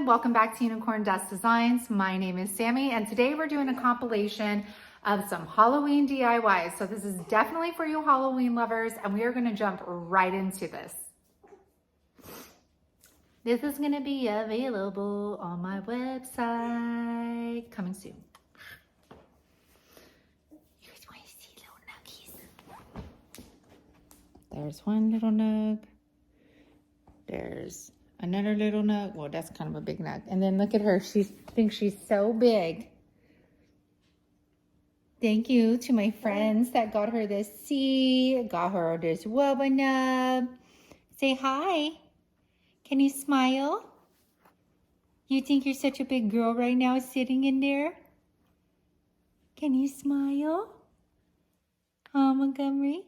welcome back to Unicorn Dust Designs. My name is Sammy, and today we're doing a compilation of some Halloween DIYs. So this is definitely for you Halloween lovers, and we are going to jump right into this. This is going to be available on my website, coming soon. You guys want to see little nuggies? There's one little nug. There's another little nug. Well, that's kind of a big nug. And then look at her. She thinks she's so big. Thank you to my friends that got her this C, got her this Wubba Nub. Say hi. Can you smile? You think you're such a big girl right now sitting in there? Can you smile? Oh, Montgomery.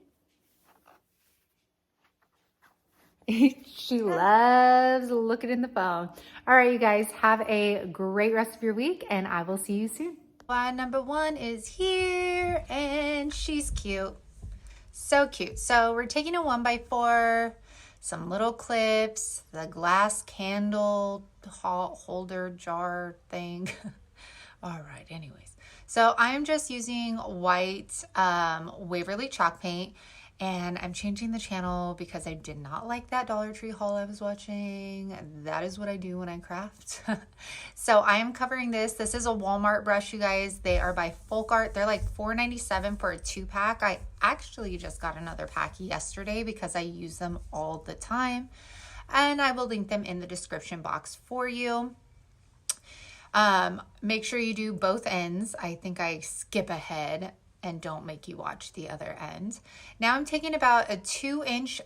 She loves looking in the phone. All right, you guys, have a great rest of your week, and I will see you soon. Line number one is here, and she's cute. So cute. So we're taking a 1x4, some little clips, the glass candle holder jar thing. All right, anyways. So I'm just using white Waverly chalk paint. And I'm changing the channel because I did not like that Dollar Tree haul I was watching. That is what I do when I craft. So I am covering this. This is a Walmart brush, you guys. They are by Folk Art. They're like $4.97 for a 2-pack. I actually just got another pack yesterday because I use them all the time. And I will link them in the description box for you. Make sure you do both ends. I think I skip ahead and don't make you watch the other end. Now I'm taking about a 2-inch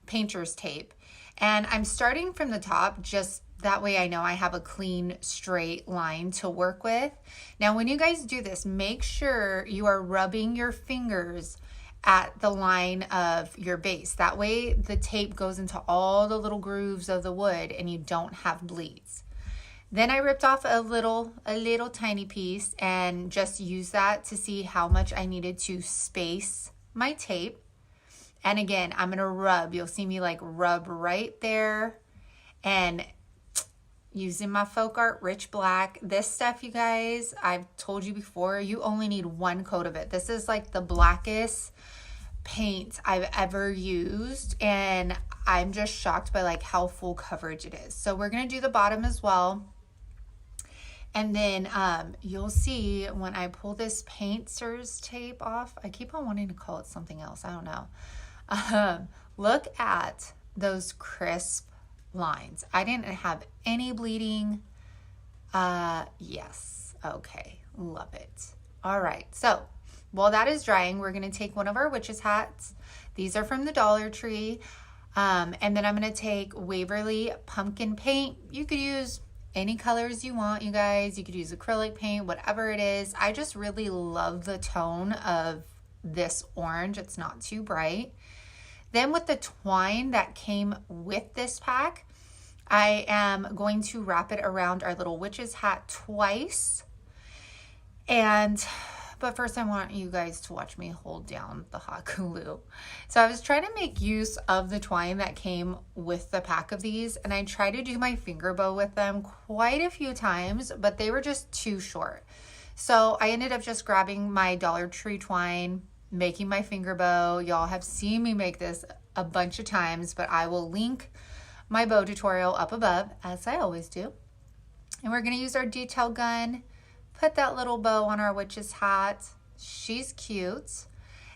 painter's tape, and I'm starting from the top, just that way I know I have a clean straight line to work with. Now when you guys do this, make sure you are rubbing your fingers at the line of your base. That way the tape goes into all the little grooves of the wood and you don't have bleeds. Then I ripped off a little tiny piece and just used that to see how much I needed to space my tape. And again, I'm going to rub. You'll see me like rub right there, and using my Folk Art Rich Black. This stuff, you guys, I've told you before, you only need 1 coat of it. This is like the blackest paint I've ever used, and I'm just shocked by like how full coverage it is. So we're going to do the bottom as well. And then you'll see when I pull this painter's tape off, I keep on wanting to call it something else. I don't know. Look at those crisp lines. I didn't have any bleeding. Yes. Okay. Love it. All right. So while that is drying, we're going to take one of our witch's hats. These are from the Dollar Tree. And then I'm going to take Waverly pumpkin paint. You could use any colors you want, you guys. You could use acrylic paint, whatever it is. I just really love the tone of this orange. It's not too bright. Then with the twine that came with this pack, I am going to wrap it around our little witch's hat twice. But first I want you guys to watch me hold down the hot glue. So I was trying to make use of the twine that came with the pack of these, and I tried to do my finger bow with them quite a few times, but they were just too short. So I ended up just grabbing my Dollar Tree twine, making my finger bow. Y'all have seen me make this a bunch of times, but I will link my bow tutorial up above, as I always do. And we're going to use our detail gun. Put that little bow on our witch's hat. She's cute.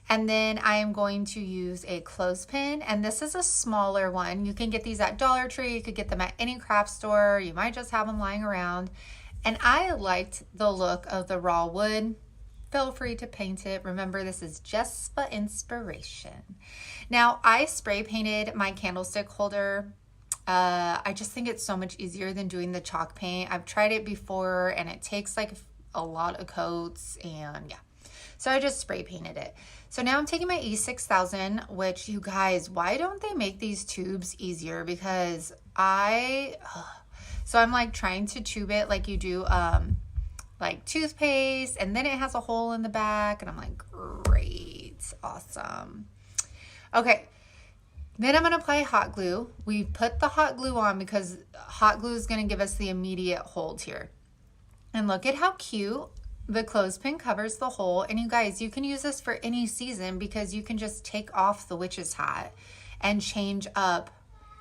And then I am going to use a clothespin, and this is a smaller one. You can get these at Dollar Tree. You could get them at any craft store. You might just have them lying around. And I liked the look of the raw wood. Feel free to paint it. Remember, this is just for inspiration. Now, I spray painted my candlestick holder. I just think it's so much easier than doing the chalk paint. I've tried it before, and it takes like a lot of coats, and yeah. So I just spray painted it. So now I'm taking my E6000, which, you guys, why don't they make these tubes easier? Because so I'm like trying to tube it like you do like toothpaste, and then it has a hole in the back, and I'm like, great, awesome. Okay. Then I'm going to apply hot glue. We put the hot glue on because hot glue is going to give us the immediate hold here. And look at how cute the clothespin covers the hole. And you guys, you can use this for any season because you can just take off the witch's hat and change up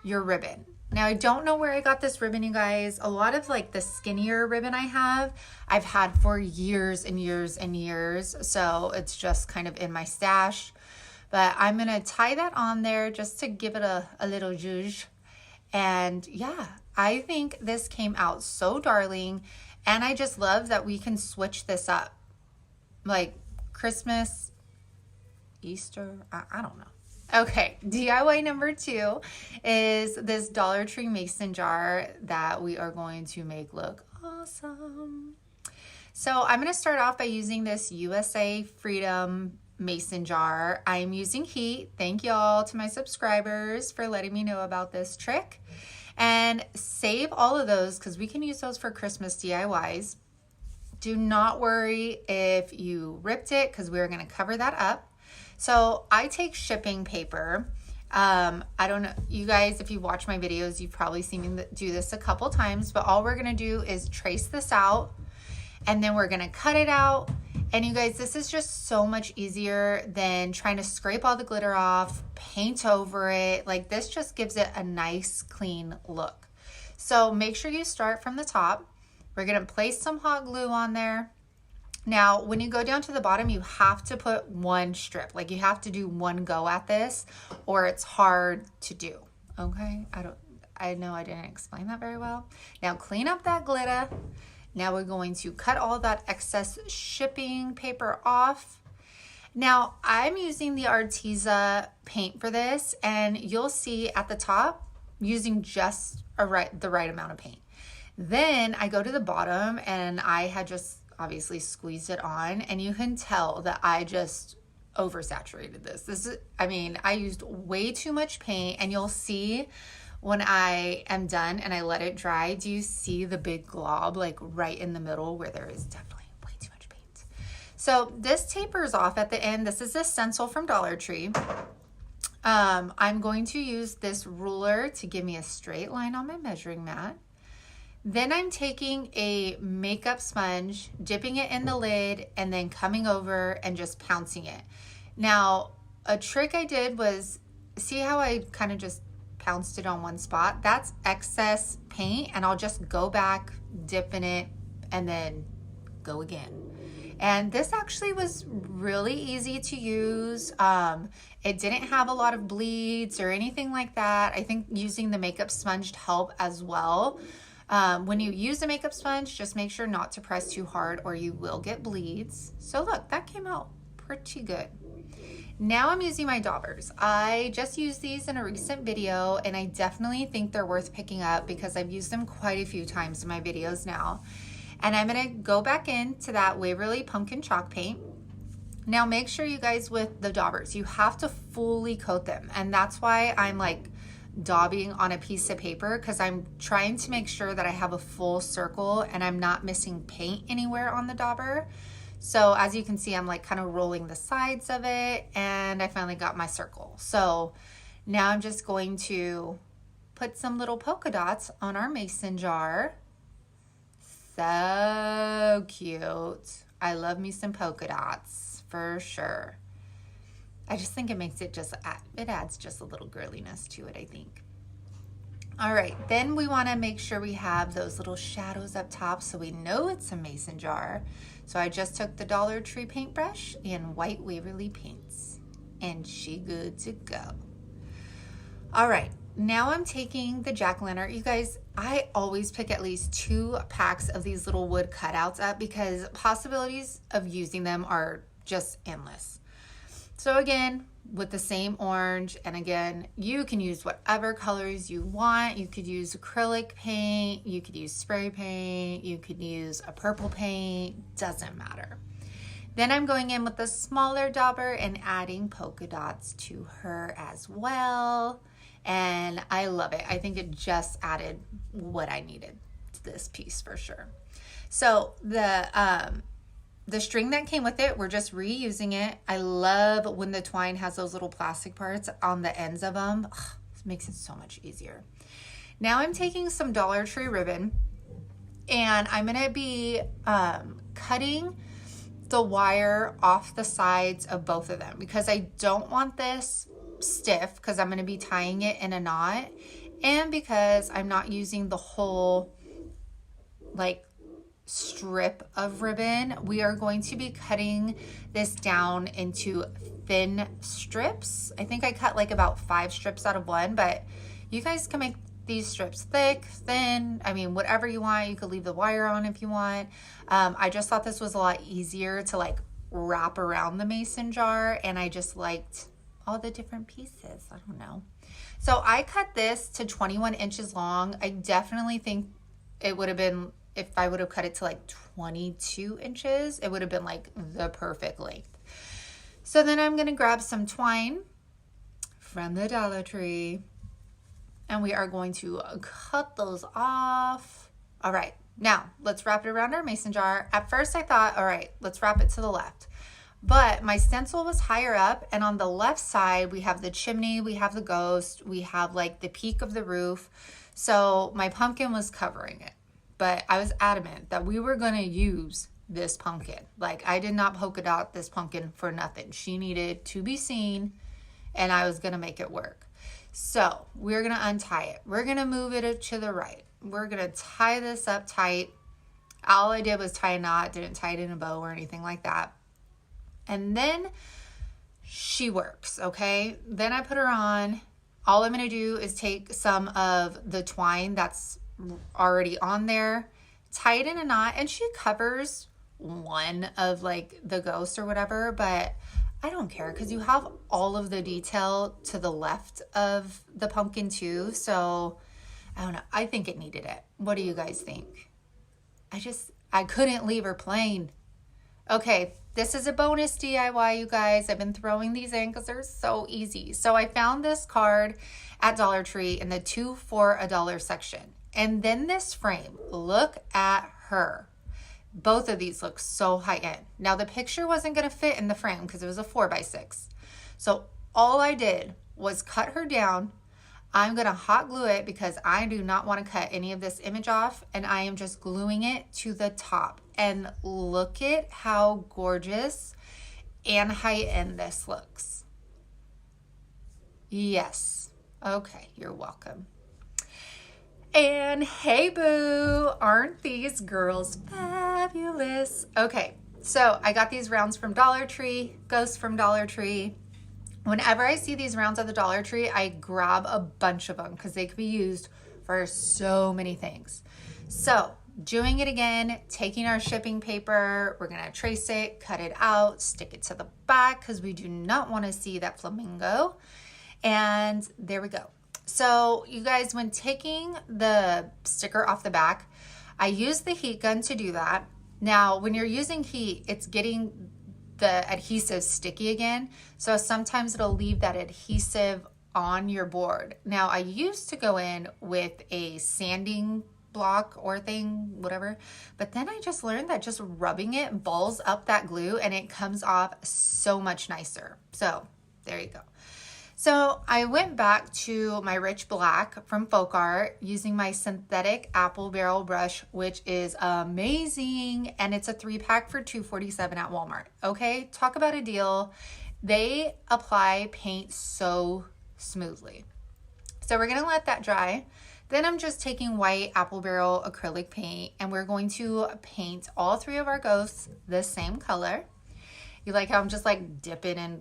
your ribbon. Now, I don't know where I got this ribbon, you guys. A lot of like the skinnier ribbon I've had for years and years and years. So it's just kind of in my stash. But I'm going to tie that on there just to give it a little zhuzh. And yeah, I think this came out so darling. And I just love that we can switch this up. Like Christmas, Easter, I don't know. Okay, DIY number 2 is this Dollar Tree mason jar that we are going to make look awesome. So I'm going to start off by using this USA Freedom mason jar. I'm using heat. Thank y'all to my subscribers for letting me know about this trick. And save all of those because we can use those for Christmas DIYs. Do not worry if you ripped it because we're going to cover that up. So I take shipping paper. I don't know, you guys, if you watch my videos, you've probably seen me do this a couple times, but all we're going to do is trace this out and then we're going to cut it out. And you guys, this is just so much easier than trying to scrape all the glitter off, paint over it. Like this just gives it a nice clean look. So make sure you start from the top. We're going to place some hot glue on there. Now, when you go down to the bottom, you have to put one strip. Like you have to do one go at this or it's hard to do. Okay. I know I didn't explain that very well. Now clean up that glitter. Now we're going to cut all that excess shipping paper off. Now I'm using the Arteza paint for this and you'll see at the top using just the right amount of paint. Then I go to the bottom and I had just obviously squeezed it on and you can tell that I just oversaturated this. I used way too much paint and you'll see when I am done and I let it dry, do you see the big glob like right in the middle where there is definitely way too much paint? So this tapers off at the end. This is a stencil from Dollar Tree. I'm going to use this ruler to give me a straight line on my measuring mat. Then I'm taking a makeup sponge, dipping it in the lid, and then coming over and just pouncing it. Now, a trick I did was, see how I kind of just pounced it on one spot? That's excess paint, and I'll just go back, dip in it, and then go again. And this actually was really easy to use. It didn't have a lot of bleeds or anything like that. I think using the makeup sponge helped as well. When you use a makeup sponge, just make sure not to press too hard or you will get bleeds. So look, that came out pretty good. Now I'm using my daubers. I just used these in a recent video and I definitely think they're worth picking up because I've used them quite a few times in my videos now. And I'm gonna go back into that Waverly Pumpkin Chalk Paint. Now make sure you guys with the daubers, you have to fully coat them. And that's why I'm like daubing on a piece of paper because I'm trying to make sure that I have a full circle and I'm not missing paint anywhere on the dauber. So as you can see, I'm like kind of rolling the sides of it and I finally got my circle. So now I'm just going to put some little polka dots on our mason jar. So cute. I love me some polka dots for sure. I just think it makes it it adds just a little girliness to it, I think. All right, then we want to make sure we have those little shadows up top so we know it's a mason jar. So I just took the Dollar Tree paintbrush in white Waverly paints and she good to go. All right, now I'm taking the jack-o'-lantern. You guys, I always pick at least 2 packs of these little wood cutouts up because possibilities of using them are just endless. So again, with the same orange, and again, you can use whatever colors you want. You could use acrylic paint, you could use spray paint, you could use a purple paint, doesn't matter. Then I'm going in with a smaller dauber and adding polka dots to her as well. And I love it. I think it just added what I needed to this piece for sure. So the the string that came with it, we're just reusing it. I love when the twine has those little plastic parts on the ends of them. Ugh, it makes it so much easier. Now I'm taking some Dollar Tree ribbon, and I'm gonna be cutting the wire off the sides of both of them because I don't want this stiff because I'm gonna be tying it in a knot, and because I'm not using the whole like strip of ribbon, we are going to be cutting this down into thin strips. I think I cut like about 5 strips out of one, but you guys can make these strips thick, thin, I mean, whatever you want. You could leave the wire on if you want. I just thought this was a lot easier to like wrap around the mason jar, and I just liked all the different pieces. I don't know. So I cut this to 21 inches long. I definitely think it would have been, if I would have cut it to like 22 inches, it would have been like the perfect length. So then I'm gonna grab some twine from the Dollar Tree, and we are going to cut those off. All right, now let's wrap it around our mason jar. At first I thought, all right, let's wrap it to the left. But my stencil was higher up, and on the left side, we have the chimney, we have the ghost, we have like the peak of the roof. So my pumpkin was covering it. But I was adamant that we were gonna use this pumpkin. Like, I did not polka dot this pumpkin for nothing. She needed to be seen, and I was gonna make it work. So we're gonna untie it. We're gonna move it to the right. We're gonna tie this up tight. All I did was tie a knot, didn't tie it in a bow or anything like that. And then she works, okay? Then I put her on. All I'm gonna do is take some of the twine that's already on there, tie it in a knot, and she covers one of like the ghosts or whatever, but I don't care because you have all of the detail to the left of the pumpkin too. So I don't know, I think it needed it. What do you guys think? I couldn't leave her plain. Okay, this is a bonus DIY, you guys. I've been throwing these in because they're so easy. So I found this card at Dollar Tree in the 2 for $1 section. And then this frame, look at her. Both of these look so high end. Now the picture wasn't gonna fit in the frame because it was a 4x6. So all I did was cut her down. I'm gonna hot glue it because I do not wanna cut any of this image off, and I am just gluing it to the top. And look at how gorgeous and high end this looks. Yes, okay, you're welcome. And hey boo, aren't these girls fabulous? Okay, so I got these rounds from Dollar Tree, ghosts from Dollar Tree. Whenever I see these rounds at the Dollar Tree, I grab a bunch of them because they could be used for so many things. So doing it again, taking our shipping paper, we're gonna trace it, cut it out, stick it to the back because we do not want to see that flamingo. And there we go. So you guys, when taking the sticker off the back, I use the heat gun to do that. Now, when you're using heat, it's getting the adhesive sticky again. So sometimes it'll leave that adhesive on your board. Now, I used to go in with a sanding block or thing, whatever, but then I just learned that just rubbing it balls up that glue and it comes off so much nicer. So there you go. So I went back to my Rich Black from Folk Art using my synthetic apple barrel brush, which is amazing. And it's a 3-pack for $2.47 at Walmart. Okay, talk about a deal. They apply paint so smoothly. So we're gonna let that dry. Then I'm just taking white apple barrel acrylic paint, and we're going to paint all 3 of our ghosts the same color. You like how I'm just like dipping in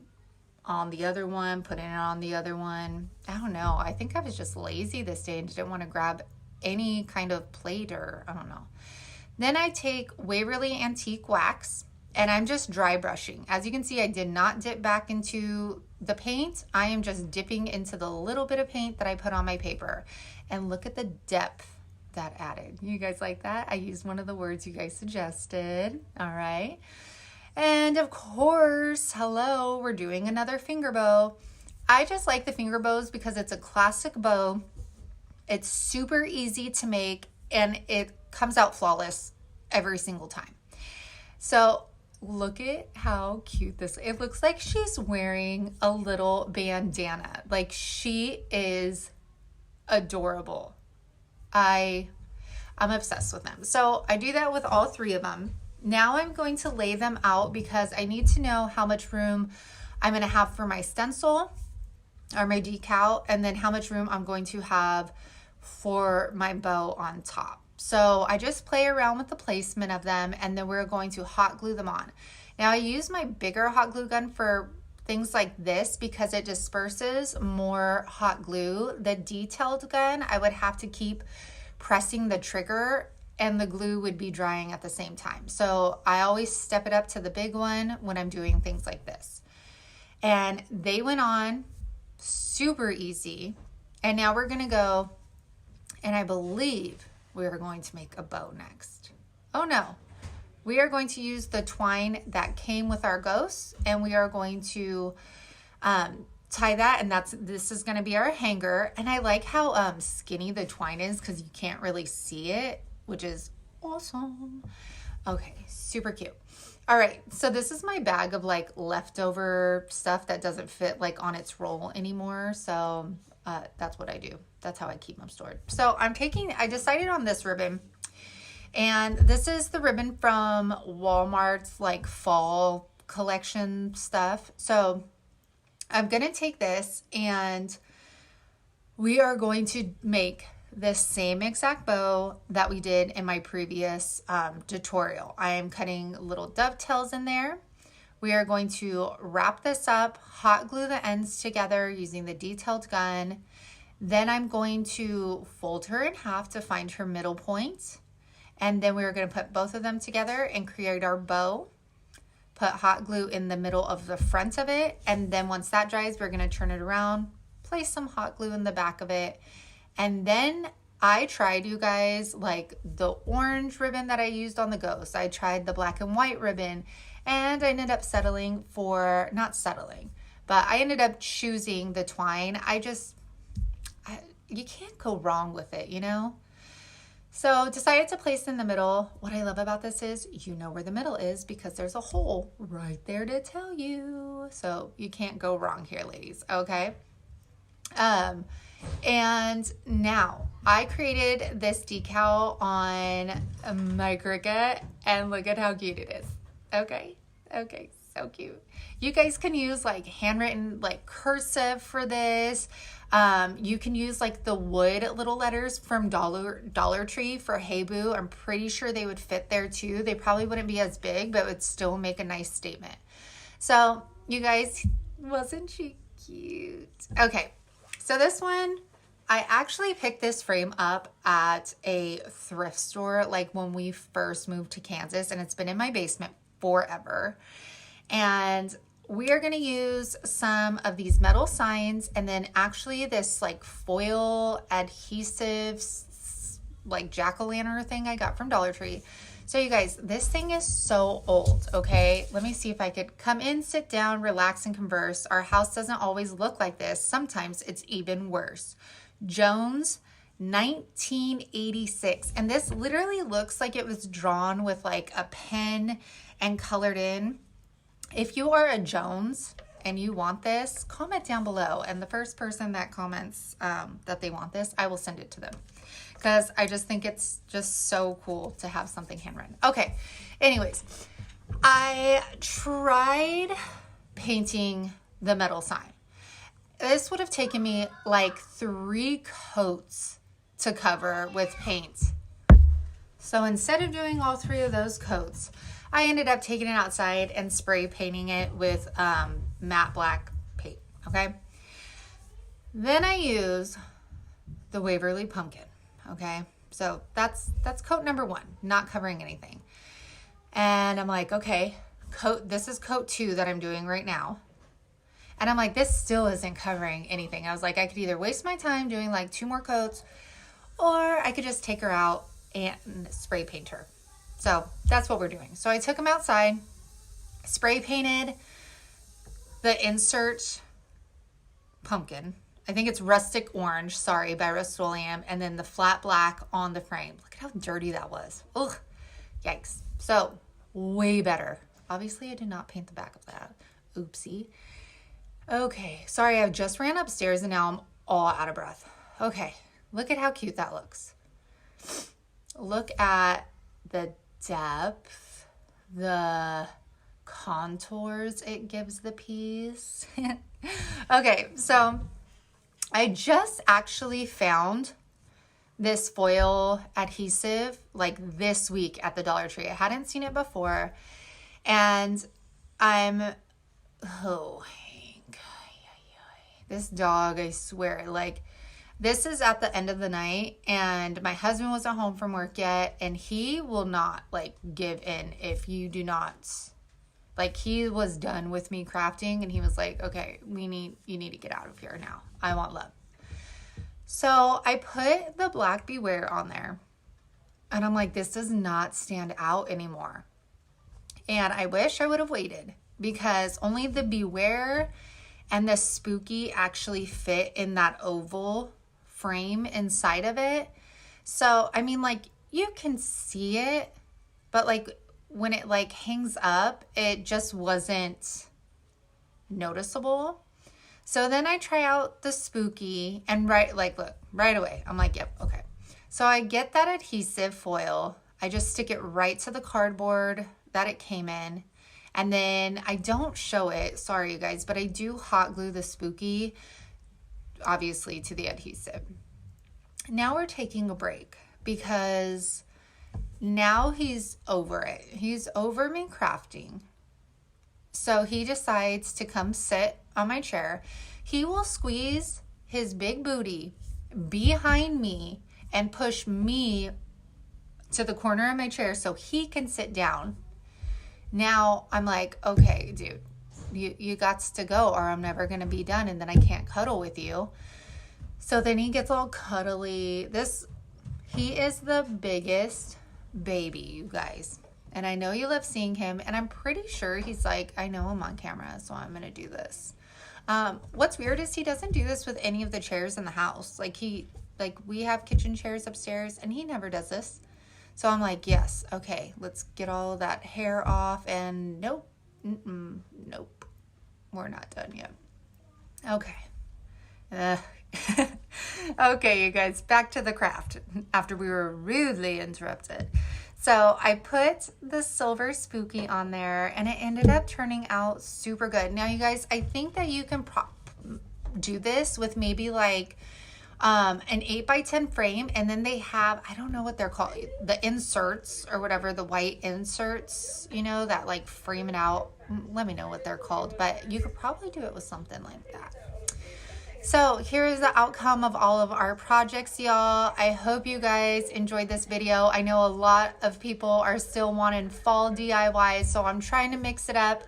on the other one, putting it on the other one. I don't know. I think I was just lazy this day and didn't want to grab any kind of plate or I don't know. Then I take Waverly Antique Wax and I'm just dry brushing. As you can see, I did not dip back into the paint. I am just dipping into the little bit of paint that I put on my paper. And look at the depth that added. You guys like that? I used one of the words you guys suggested. All right. And of course, hello, we're doing another finger bow. I just like the finger bows because it's a classic bow. It's super easy to make and it comes out flawless every single time. So look at how cute this, it looks like she's wearing a little bandana. Like, she is adorable. I'm obsessed with them. So I do that with all three of them. Now I'm going to lay them out because I need to know how much room I'm going to have for my stencil or my decal, and then how much room I'm going to have for my bow on top. So I just play around with the placement of them, and then we're going to hot glue them on. Now I use my bigger hot glue gun for things like this because it disperses more hot glue. The detailed gun, I would have to keep pressing the trigger and the glue would be drying at the same time. So I always step it up to the big one when I'm doing things like this. And they went on super easy. And now we're gonna go, and I believe we are going to make a bow next. Oh no, we are going to use the twine that came with our ghosts, and we are going to tie that, and this is going to be our hanger. And I like how skinny the twine is because you can't really see it, which is awesome. Okay, super cute. All right, so this is my bag of like leftover stuff that doesn't fit like on its roll anymore. So that's what I do. That's how I keep them stored. So I decided on this ribbon, and this is the ribbon from Walmart's like fall collection stuff. So I'm going to take this, and we are going to make the same exact bow that we did in my previous tutorial. I am cutting little dovetails in there. We are going to wrap this up, hot glue the ends together using the detailed gun. Then I'm going to fold her in half to find her middle point. And then we're going to put both of them together and create our bow. Put hot glue in the middle of the front of it. And then once that dries, we're going to turn it around, place some hot glue in the back of it. And then I tried, you guys, like the orange ribbon that I used on the ghost. I tried the black and white ribbon, and I ended up I ended up choosing the twine. You can't go wrong with it, you know? So decided to place in the middle. What I love about this is you know where the middle is because there's a hole right there to tell you. So you can't go wrong here, ladies, okay? And now I created this decal on my Cricut, and look at how cute it is. Okay, so cute. You guys can use like handwritten, like cursive for this. You can use like the wood little letters from Dollar Tree for Hey Boo. I'm pretty sure they would fit there too. They probably wouldn't be as big, but would still make a nice statement. So you guys, wasn't she cute? Okay, so this one, I actually picked this frame up at a thrift store like when we first moved to Kansas, and it's been in my basement forever. And we are going to use some of these metal signs, and then actually this like foil adhesive like jack-o'-lantern thing I got from Dollar Tree. So you guys, this thing is so old, okay? Let me see if I could come in, sit down, relax, and converse. Our house doesn't always look like this. Sometimes it's even worse. Jones, 1986. And this literally looks like it was drawn with like a pen and colored in. If you are a Jones and you want this, comment down below. And the first person that comments that they want this, I will send it to them. Because I just think it's just so cool to have something handwritten. Okay, anyways, I tried painting the metal sign. This would have taken me like 3 coats to cover with paint. So instead of doing all 3 of those coats, I ended up taking it outside and spray painting it with matte black paint, okay? Then I use the Waverly Pumpkin, okay? So that's coat number 1, not covering anything. And I'm like, okay, this is coat 2 that I'm doing right now. And I'm like, this still isn't covering anything. I was like, I could either waste my time doing like 2 more coats, or I could just take her out and spray paint her. So that's what we're doing. So I took them outside, spray painted the insert pumpkin. I think it's Rustic Orange, sorry, by Rust-Oleum, and then the flat black on the frame. Look at how dirty that was. Ugh, yikes. So way better Obviously, I did not paint the back of that. Oopsie. Okay, sorry, I just ran upstairs and now I'm all out of breath. Okay, look at how cute that looks. Look at the depth, the contours it gives the piece. Okay, so I just actually found this foil adhesive like this week at the Dollar Tree. I hadn't seen it before, and this dog, I swear, like, this is at the end of the night and my husband wasn't home from work yet, and he will not like give in if you do not, like, he was done with me crafting and he was like, okay, you need to get out of here now. I want love. So I put the black Beware on there and I'm like, this does not stand out anymore. And I wish I would have waited, because only the Beware and the Spooky actually fit in that oval frame inside of it. So, I mean, like, you can see it, but like when it like hangs up, it just wasn't noticeable. So then I try out the Spooky and look, right away, I'm like, yep, okay. So I get that adhesive foil. I just stick it right to the cardboard that it came in. And then I don't show it, sorry you guys, but I do hot glue the Spooky, obviously, to the adhesive. Now we're taking a break because now he's over it. He's over me crafting. So he decides to come sit on my chair. He will squeeze his big booty behind me and push me to the corner of my chair so he can sit down. Now I'm like, okay, dude, you got to go or I'm never going to be done, and then I can't cuddle with you. So then he gets all cuddly. He is the biggest baby, you guys. And I know you love seeing him, and I'm pretty sure he's like, I know I'm on camera, so I'm going to do this. What's weird is he doesn't do this with any of the chairs in the house. Like we have kitchen chairs upstairs and he never does this. So I'm like, yes, okay, let's get all that hair off, and nope, nope, we're not done yet. Okay. Okay, you guys, back to the craft after we were rudely interrupted. So I put the silver Spooky on there and it ended up turning out super good. Now, you guys, I think that you can do this with maybe like an 8x10 frame, and then they have, I don't know what they're called, the inserts or whatever, the white inserts, you know, that like frame it out. Let me know what they're called, but you could probably do it with something like that. So here's the outcome of all of our projects, y'all. I hope you guys enjoyed this video. I know a lot of people are still wanting fall DIYs, so I'm trying to mix it up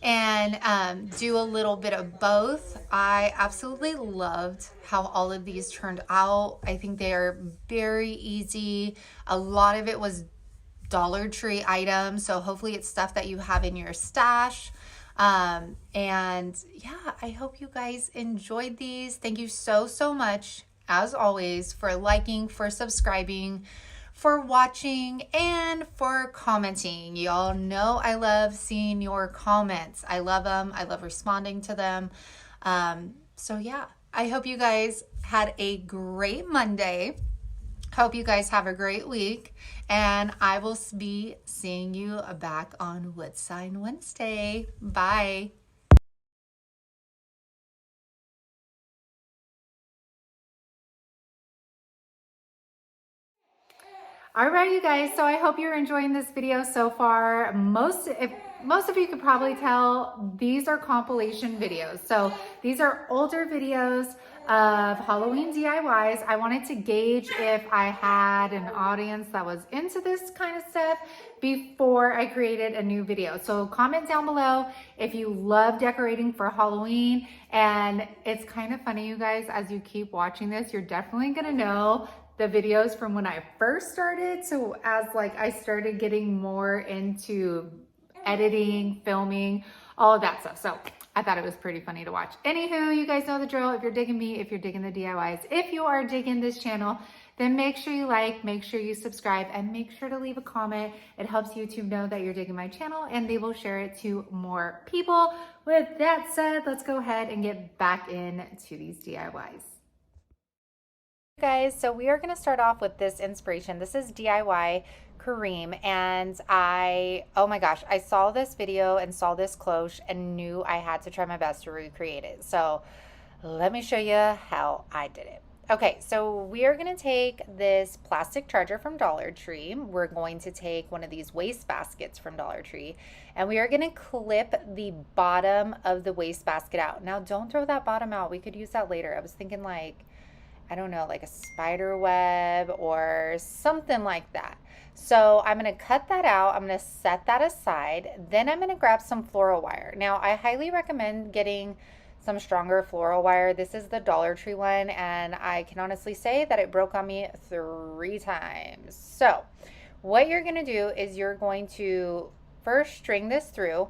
and do a little bit of both. I absolutely loved how all of these turned out. I think they are very easy. A lot of it was Dollar Tree items, so hopefully it's stuff that you have in your stash. And yeah, I hope you guys enjoyed these. Thank you so much, as always, for liking, for subscribing, for watching, and for commenting. Y'all know I love seeing your comments. I love them. I love responding to them. So yeah, I hope you guys had a great Monday. Hope you guys have a great week, and I will be seeing you back on Wood Sign Wednesday. Bye. All right, you guys, so I hope you're enjoying this video so far. Most of you could probably tell, these are compilation videos. So these are older videos of Halloween DIYs. I wanted to gauge if I had an audience that was into this kind of stuff before I created a new video. So comment down below if you love decorating for Halloween. And it's kind of funny, you guys, as you keep watching this, you're definitely gonna know the videos from when I first started. So as like I started getting more into editing, filming, all of that stuff. So I thought it was pretty funny to watch. Anywho, you guys know the drill. If you're digging me, if you're digging the DIYs, if you are digging this channel, then make sure you like, make sure you subscribe, and make sure to leave a comment. It helps YouTube know that you're digging my channel and they will share it to more people. With that said, let's go ahead and get back into these DIYs. Guys, so we are going to start off with this inspiration. This is DIY Kareem, and oh my gosh, I saw this video and saw this cloche and knew I had to try my best to recreate it. So let me show you how I did it. Okay, so we are going to take this plastic charger from Dollar Tree. We're going to take one of these waste baskets from Dollar Tree, and we are going to clip the bottom of the waste basket out. Now, don't throw that bottom out. We could use that later. I was thinking like, I don't know, like a spider web or something like that. So I'm going to cut that out. I'm going to set that aside. Then I'm going to grab some floral wire. Now, I highly recommend getting some stronger floral wire. This is the Dollar Tree one, and I can honestly say that it broke on me 3 times. So what you're going to do is you're going to first string this through,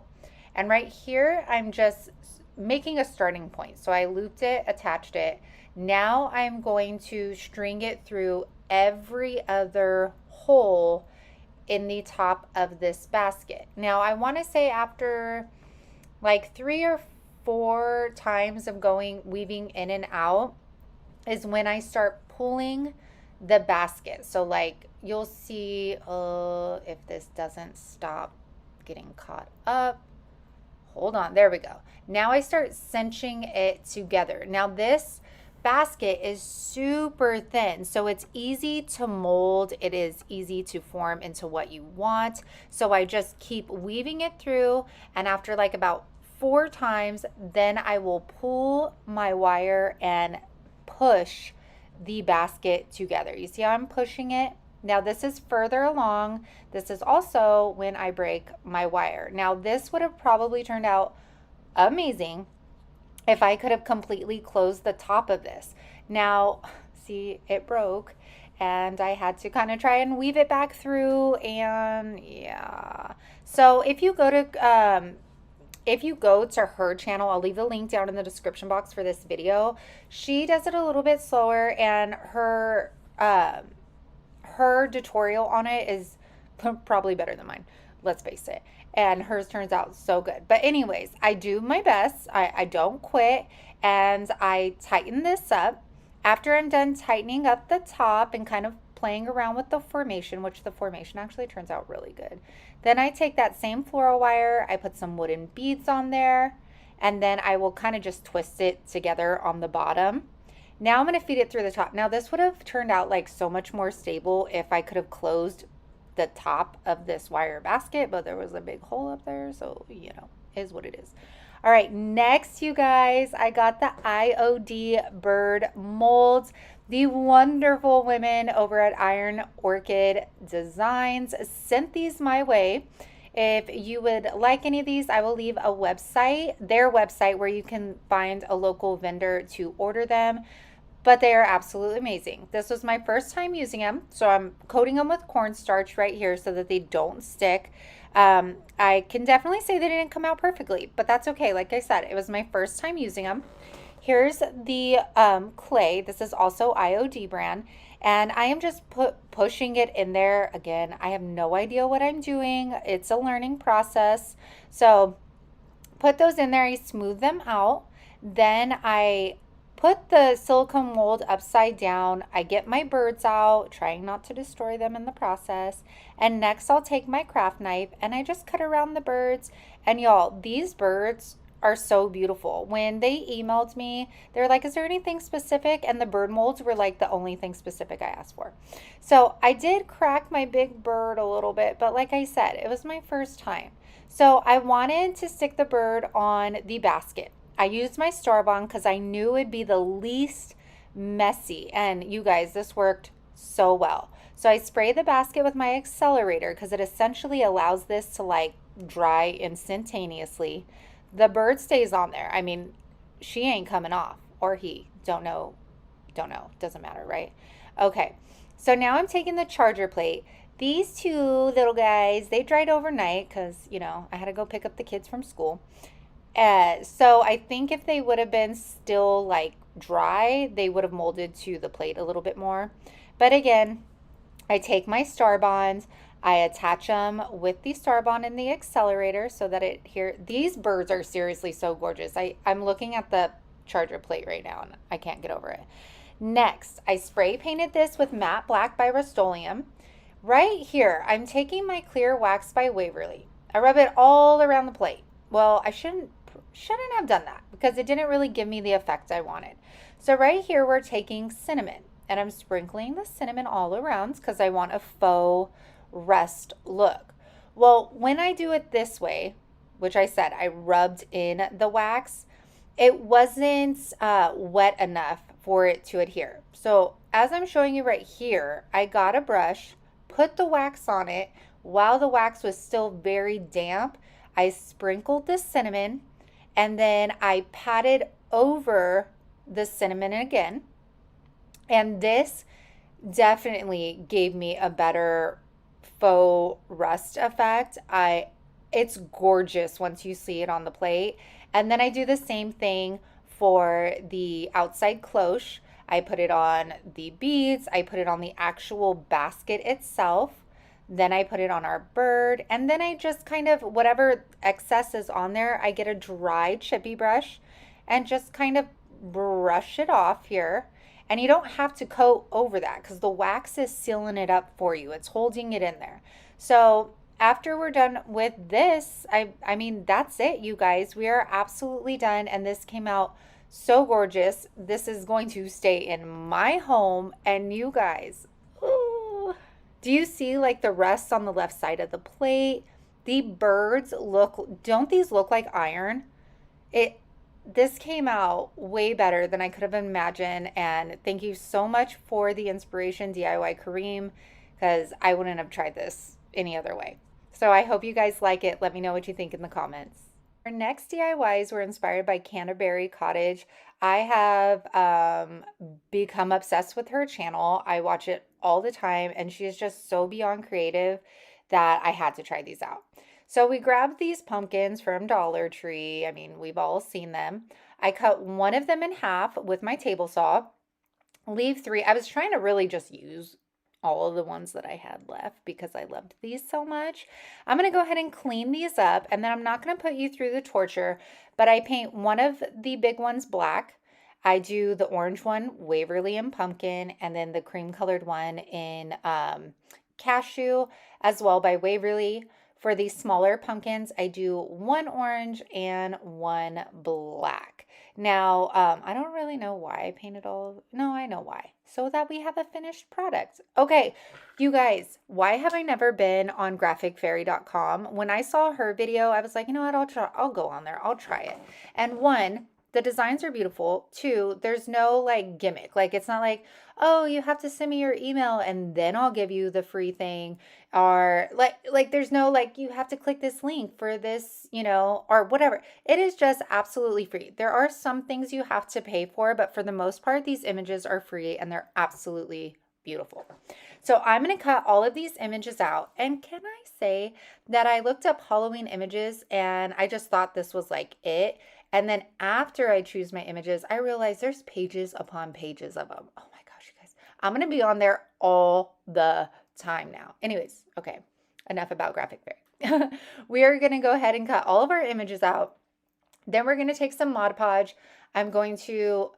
and right here I'm just making a starting point. So I looped it, attached it. Now I'm going to string it through every other hole in the top of this basket. Now I want to say after like 3 or 4 times of weaving in and out is when I start pulling the basket. So like you'll see, if this doesn't stop getting caught up, hold on, there we go. Now I start cinching it together. Now this basket is super thin, so it's easy to mold. It is easy to form into what you want. So I just keep weaving it through, and after like about 4 times, then I will pull my wire and push the basket together. You see how I'm pushing it? Now this is further along. This is also when I break my wire. Now this would have probably turned out amazing if I could have completely closed the top of this. Now, see, it broke, and I had to kind of try and weave it back through, and yeah. So if you go to her channel, I'll leave the link down in the description box for this video. She does it a little bit slower, and her tutorial on it is probably better than mine, let's face it. And hers turns out so good. But anyways, I do my best. I don't quit, and I tighten this up. After I'm done tightening up the top and kind of playing around with the formation, which the formation actually turns out really good, then I take that same floral wire, I put some wooden beads on there, and then I will kind of just twist it together on the bottom. Now I'm going to feed it through the top. Now this would have turned out like so much more stable if I could have closed the top of this wire basket, but there was a big hole up there, so you know, is what it is. All right, next, you guys, I got the Iod Bird Molds. The wonderful women over at Untitled Designs sent these my way. If you would like any of these, I will leave a website, their website, where you can find a local vendor to order them. But they are absolutely amazing. This was my first time using them, so I'm coating them with cornstarch right here so that they don't stick. I can definitely say they didn't come out perfectly, but that's okay. Like I said, it was my first time using them. Here's the clay. This is also Iod brand, and I am just pushing it in there. Again, I have no idea what I'm doing. It's a learning process. So put those in there. I smooth them out. Then I put the silicone mold upside down. I get my birds out, trying not to destroy them in the process. And next I'll take my craft knife and I just cut around the birds. And y'all, these birds are so beautiful. When they emailed me, they're like, is there anything specific? And the bird molds were like the only thing specific I asked for. So I did crack my big bird a little bit, but like I said, it was my first time. So I wanted to stick the bird on the basket. I used my Store-Bond because I knew it'd be the least messy. And you guys, this worked so well. So I spray the basket with my accelerator because it essentially allows this to like dry instantaneously. The bird stays on there. I mean, she ain't coming off, or he. Don't know. Doesn't matter, right? Okay. So now I'm taking the charger plate. These 2 little guys, they dried overnight because, you know, I had to go pick up the kids from school. So I think if they would have been still like dry, they would have molded to the plate a little bit more. But again, I take my star bonds, I attach them with the star bond in the accelerator so that it here, these birds are seriously so gorgeous. I'm looking at the charger plate right now and I can't get over it. Next, I spray painted this with matte black by Rust-Oleum. Right here, I'm taking my clear wax by Waverly. I rub it all around the plate. Well, I shouldn't have done that because it didn't really give me the effect I wanted. So right here, we're taking cinnamon and I'm sprinkling the cinnamon all around because I want a faux rust look. Well, when I do it this way, which I said I rubbed in the wax, it wasn't wet enough for it to adhere. So as I'm showing you right here, I got a brush, put the wax on it while the wax was still very damp. I sprinkled the cinnamon and then I patted over the cinnamon again. And this definitely gave me a better faux rust effect. It's gorgeous once you see it on the plate. And then I do the same thing for the outside cloche. I put it on the beads, I put it on the actual basket itself. Then I put it on our bird, and then I just kind of, whatever excess is on there, I get a dry chippy brush and just kind of brush it off here. And you don't have to coat over that because the wax is sealing it up for you. It's holding it in there. So after we're done with this, I mean, that's it, you guys. We are absolutely done, and this came out so gorgeous. This is going to stay in my home, and you guys, ooh, do you see like the rest on the left side of the plate? The birds look, don't these look like iron? This came out way better than I could have imagined, and thank you so much for the inspiration, DIY Kareem, because I wouldn't have tried this any other way. So I hope you guys like it. Let me know what you think in the comments. Our next DIYs were inspired by Canterbury Cottage. I have become obsessed with her channel. I watch it all the time, and she is just so beyond creative that I had to try these out. So we grabbed these pumpkins from Dollar Tree. I mean, we've all seen them. I cut one of them in half with my table saw. Leave three. I was trying to really just use all of the ones that I had left because I loved these so much. I'm going to go ahead and clean these up, and then I'm not going to put you through the torture, but I paint one of the big ones black. I do the orange one, Waverly and pumpkin, and then the cream colored one in cashew as well by Waverly. For these smaller pumpkins, I do one orange and one black. Now, I don't really know why I painted all. No, I know why. So that we have a finished product. Okay, you guys, why have I never been on graphicfairy.com? When I saw her video, I was like, you know what, I'll go on there. I'll try it. And one, the designs are beautiful. Two, there's no like gimmick. Like it's not like, oh, you have to send me your email and then I'll give you the free thing. Or like there's no like you have to click this link for this, you know, or whatever. It is just absolutely free. There are some things you have to pay for, but for the most part, these images are free and they're absolutely beautiful. So I'm going to cut all of these images out. And can I say that I looked up Halloween images and I just thought this was like it. And then after I choose my images, I realized there's pages upon pages of them. Oh my gosh, you guys. I'm going to be on there all the time now. Anyways, okay, enough about Graphic Fairy. We are going to go ahead and cut all of our images out. Then we're going to take some Mod Podge. I'm going to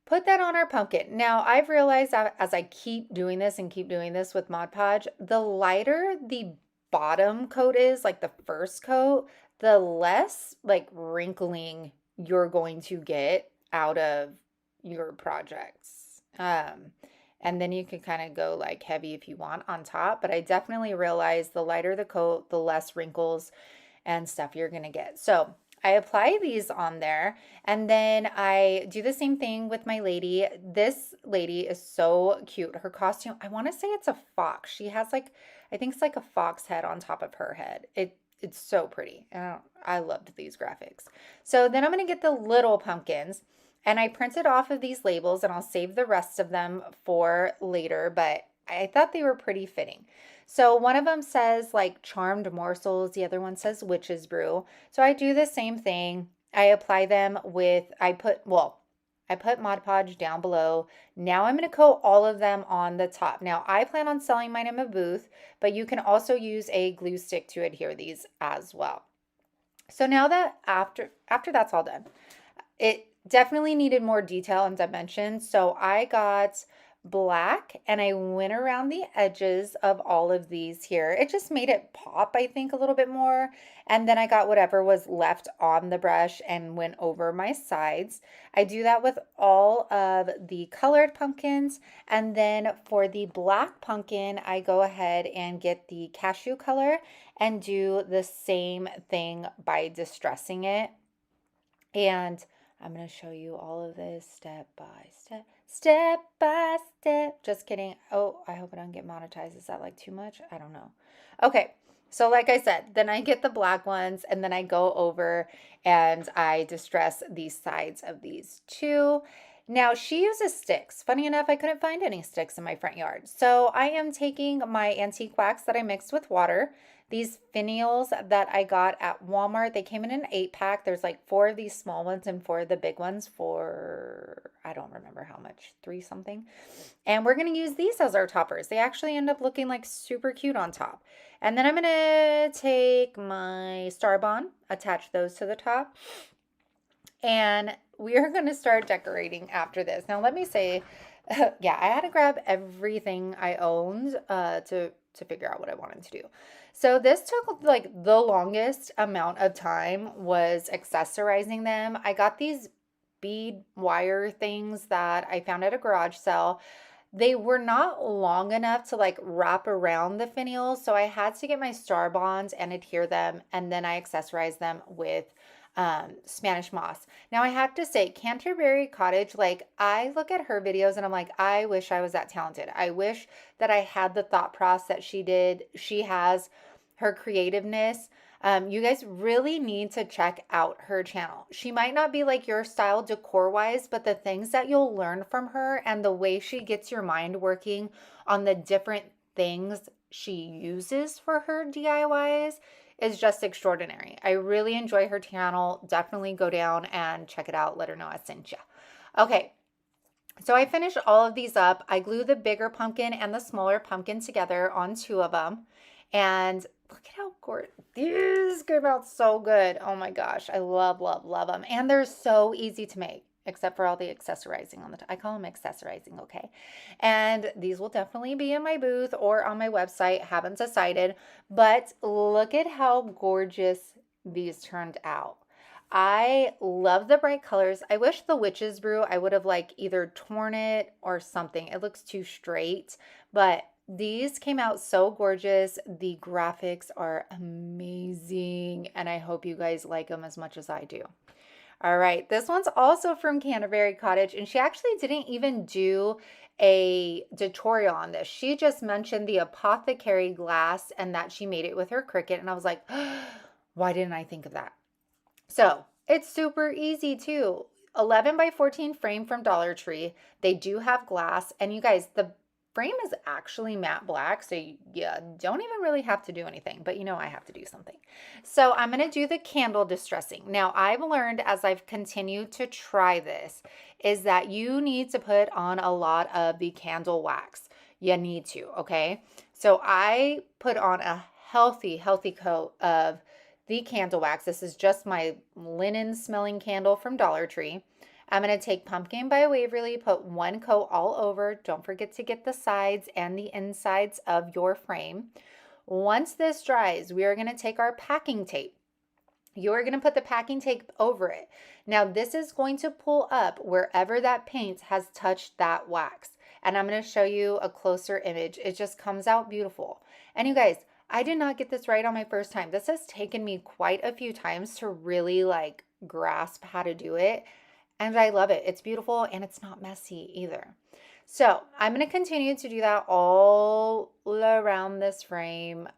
put that on our pumpkin. Now, I've realized that as I keep doing this with Mod Podge, the lighter the bottom coat is, like the first coat, the less like wrinkling you're going to get out of your projects. And then you can kind of go like heavy if you want on top, but I definitely realize the lighter the coat, the less wrinkles and stuff you're going to get. So I apply these on there, and then I do the same thing with my lady. This lady is so cute. Her costume, I want to say it's a fox. She has like, I think it's like a fox head on top of her head. It's so pretty. I loved these graphics. So then I'm going to get the little pumpkins, and I printed off of these labels, and I'll save the rest of them for later, but I thought they were pretty fitting. So one of them says like charmed morsels. The other one says witch's brew. So I do the same thing. I apply them with, well, I put Mod Podge down below. Now I'm going to coat all of them on the top. Now I plan on selling mine in my booth, but you can also use a glue stick to adhere these as well. So now that after that's all done, it definitely needed more detail and dimension. So I got black and I went around the edges of all of these here. It just made it pop, I think, a little bit more. And then I got whatever was left on the brush and went over my sides. I do that with all of the colored pumpkins. And then for the black pumpkin, I go ahead and get the cashew color and do the same thing by distressing it. And I'm going to show you all of this step by step, step by step. Just kidding. Oh, I hope I don't get monetized. Is that like too much? I don't know. Okay. So like I said, then I get the black ones and then I go over and I distress these sides of these two. Now she uses sticks. Funny enough, I couldn't find any sticks in my front yard. So I am taking my antique wax that I mixed with water. These finials that I got at Walmart, they came in an 8-pack. There's like 4 of these small ones and 4 of the big ones for, I don't remember how much, 3 something. And we're going to use these as our toppers. They actually end up looking like super cute on top. And then I'm going to take my Star Bond, attach those to the top. And we are going to start decorating after this. Now, let me say, yeah, I had to grab everything I owned to figure out what I wanted to do. So this took like the longest amount of time was accessorizing them. I got these bead wire things that I found at a garage sale. They were not long enough to like wrap around the finials, so I had to get my Star Bonds and adhere them, and then I accessorized them with Spanish moss. Now I have to say, Canterbury Cottage, like I look at her videos and I'm like, I wish I was that talented. I wish that I had the thought process that she did. She has her creativeness. You guys really need to check out her channel. She might not be like your style decor wise, but the things that you'll learn from her and the way she gets your mind working on the different things she uses for her DIYs is just extraordinary. I really enjoy her channel. Definitely go down and check it out. Let her know I sent you. Okay, so I finished all of these up. I glue the bigger pumpkin and the smaller pumpkin together on 2 of them. And look at how gorgeous. These came out so good. Oh my gosh. I love, love, love them. And they're so easy to make, except for all the accessorizing on the top. I call them accessorizing, okay? And these will definitely be in my booth or on my website. Haven't decided. But look at how gorgeous these turned out. I love the bright colors. I wish the witch's brew, I would have like either torn it or something. It looks too straight, but these came out so gorgeous. The graphics are amazing, and I hope you guys like them as much as I do. All right, this one's also from Canterbury Cottage, and she actually didn't even do a tutorial on this. She just mentioned the Apothecary Glass and that she made it with her Cricut, and I was like, why didn't I think of that? So it's super easy too. 11 by 14 frame from Dollar Tree. They do have glass, and you guys, the frame is actually matte black, so you don't even really have to do anything, but you know I have to do something. So I'm going to do the candle distressing. Now I've learned as I've continued to try this is that you need to put on a lot of the candle wax. You need to, okay? So I put on a healthy coat of the candle wax. This is just my linen smelling candle from Dollar Tree. I'm going to take Pumpkin by Waverly, put 1 coat all over. Don't forget to get the sides and the insides of your frame. Once this dries, we are going to take our packing tape. You're going to put the packing tape over it. Now, this is going to pull up wherever that paint has touched that wax. And I'm going to show you a closer image. It just comes out beautiful. And you guys, I did not get this right on my first time. This has taken me quite a few times to really like grasp how to do it. And I love it. It's beautiful and it's not messy either. So I'm going to continue to do that all around this frame.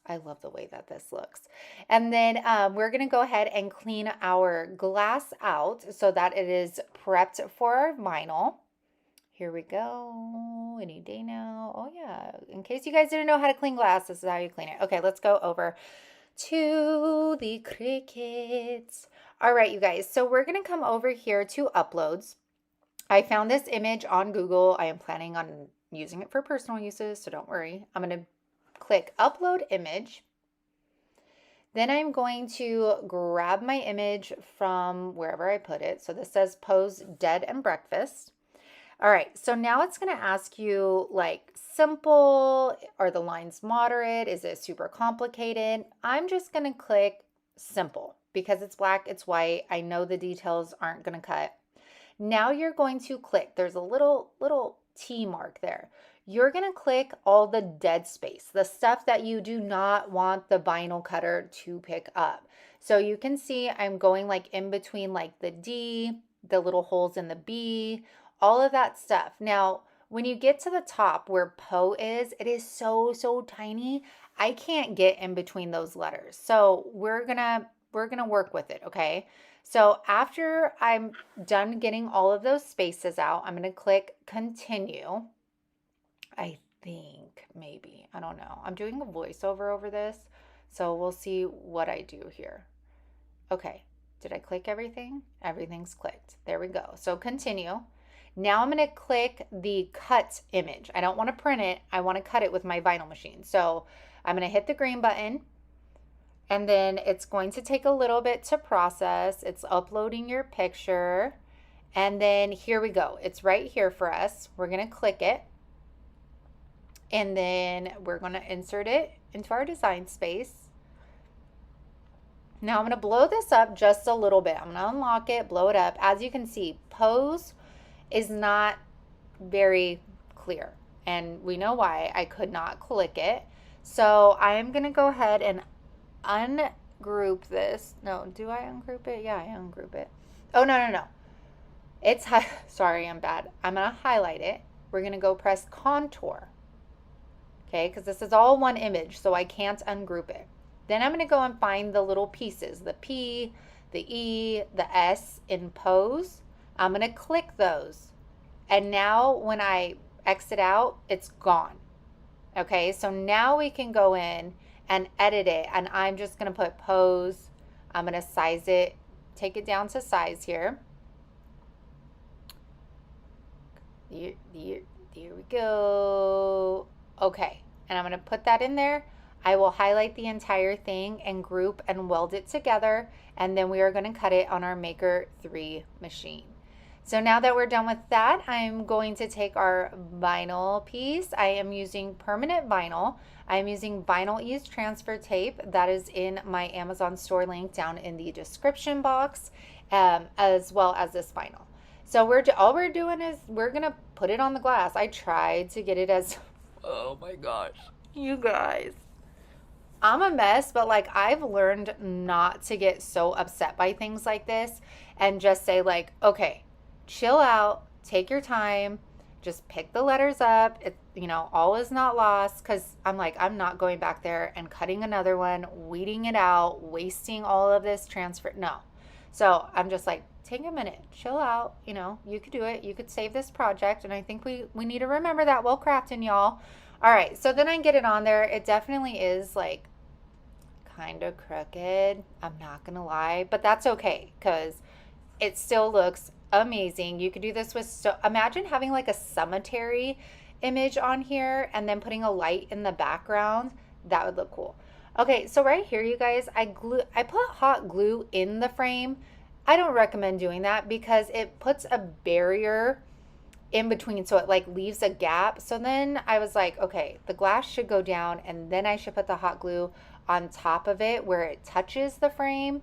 I love the way that this looks. And then we're going to go ahead and clean our glass out so that it is prepped for our vinyl. Here we go. Any day now. Oh yeah. In case you guys didn't know how to clean glass, this is how you clean it. Okay, let's go over to the Cricuts. All right, you guys. So we're going to come over here to uploads. I found this image on Google. I am planning on using it for personal uses, so don't worry. I'm going to click upload image. Then I'm going to grab my image from wherever I put it. So this says pose dead and breakfast. All right, so now it's going to ask you like simple, are the lines moderate? Is it super complicated? I'm just going to click simple because it's black, it's white. I know the details aren't going to cut. Now you're going to click, there's a little T mark there. You're going to click all the dead space, the stuff that you do not want the vinyl cutter to pick up. So you can see I'm going like in between like the D, the little holes in the B, all of that stuff. Now, when you get to the top where Po is, it is so tiny. I can't get in between those letters. So we're gonna work with it, okay? So after I'm done getting all of those spaces out, I'm gonna click continue. I think maybe, I don't know. I'm doing a voiceover over this, so we'll see what I do here. Okay, did I click everything? Everything's clicked. There we go. So continue. Now I'm going to click the cut image. I don't want to print it. I want to cut it with my vinyl machine. So I'm going to hit the green button, and then it's going to take a little bit to process. It's uploading your picture. And then here we go. It's right here for us. We're going to click it. And then we're going to insert it into our design space. Now I'm going to blow this up just a little bit. I'm going to unlock it, blow it up. As you can see, pose is not very clear, and we know why. I could not click it. So I am going to go ahead and ungroup this. No, do I ungroup it? Yeah, I ungroup it. Oh, no. It's, sorry, I'm bad. I'm going to highlight it. We're going to go press contour. Okay, because this is all one image, so I can't ungroup it. Then I'm going to go and find the little pieces, the P, the E, the S in pose. I'm going to click those. And now when I exit out, it's gone. Okay, so now we can go in and edit it. And I'm just going to put pose. I'm going to size it, take it down to size here. Here we go. Okay, and I'm going to put that in there. I will highlight the entire thing and group and weld it together. And then we are going to cut it on our Maker 3 machine. So now that we're done with that, I'm going to take our vinyl piece. I am using permanent vinyl. I'm using vinyl ease transfer tape. That is in my Amazon store link down in the description box, as well as this vinyl. So all we're doing is we're going to put it on the glass. I tried to get it as, oh my gosh, you guys. I'm a mess, but like I've learned not to get so upset by things like this and just say like, okay, chill out, take your time, just pick the letters up. All is not lost, because I'm like, I'm not going back there and cutting another one, weeding it out, wasting all of this transfer. No. So I'm just like, take a minute, chill out. You could do it. You could save this project. And I think we need to remember that while crafting, y'all. All right. So then I get it on there. It definitely is like kind of crooked. I'm not going to lie, but that's okay because it still looks amazing. You could do this with, imagine having like a cemetery image on here and then putting a light in the background. That would look cool. Okay, so right here, you guys, I put hot glue in the frame. I don't recommend doing that because it puts a barrier in between, so it like leaves a gap. So then I was like, okay, the glass should go down and then I should put the hot glue on top of it where it touches the frame.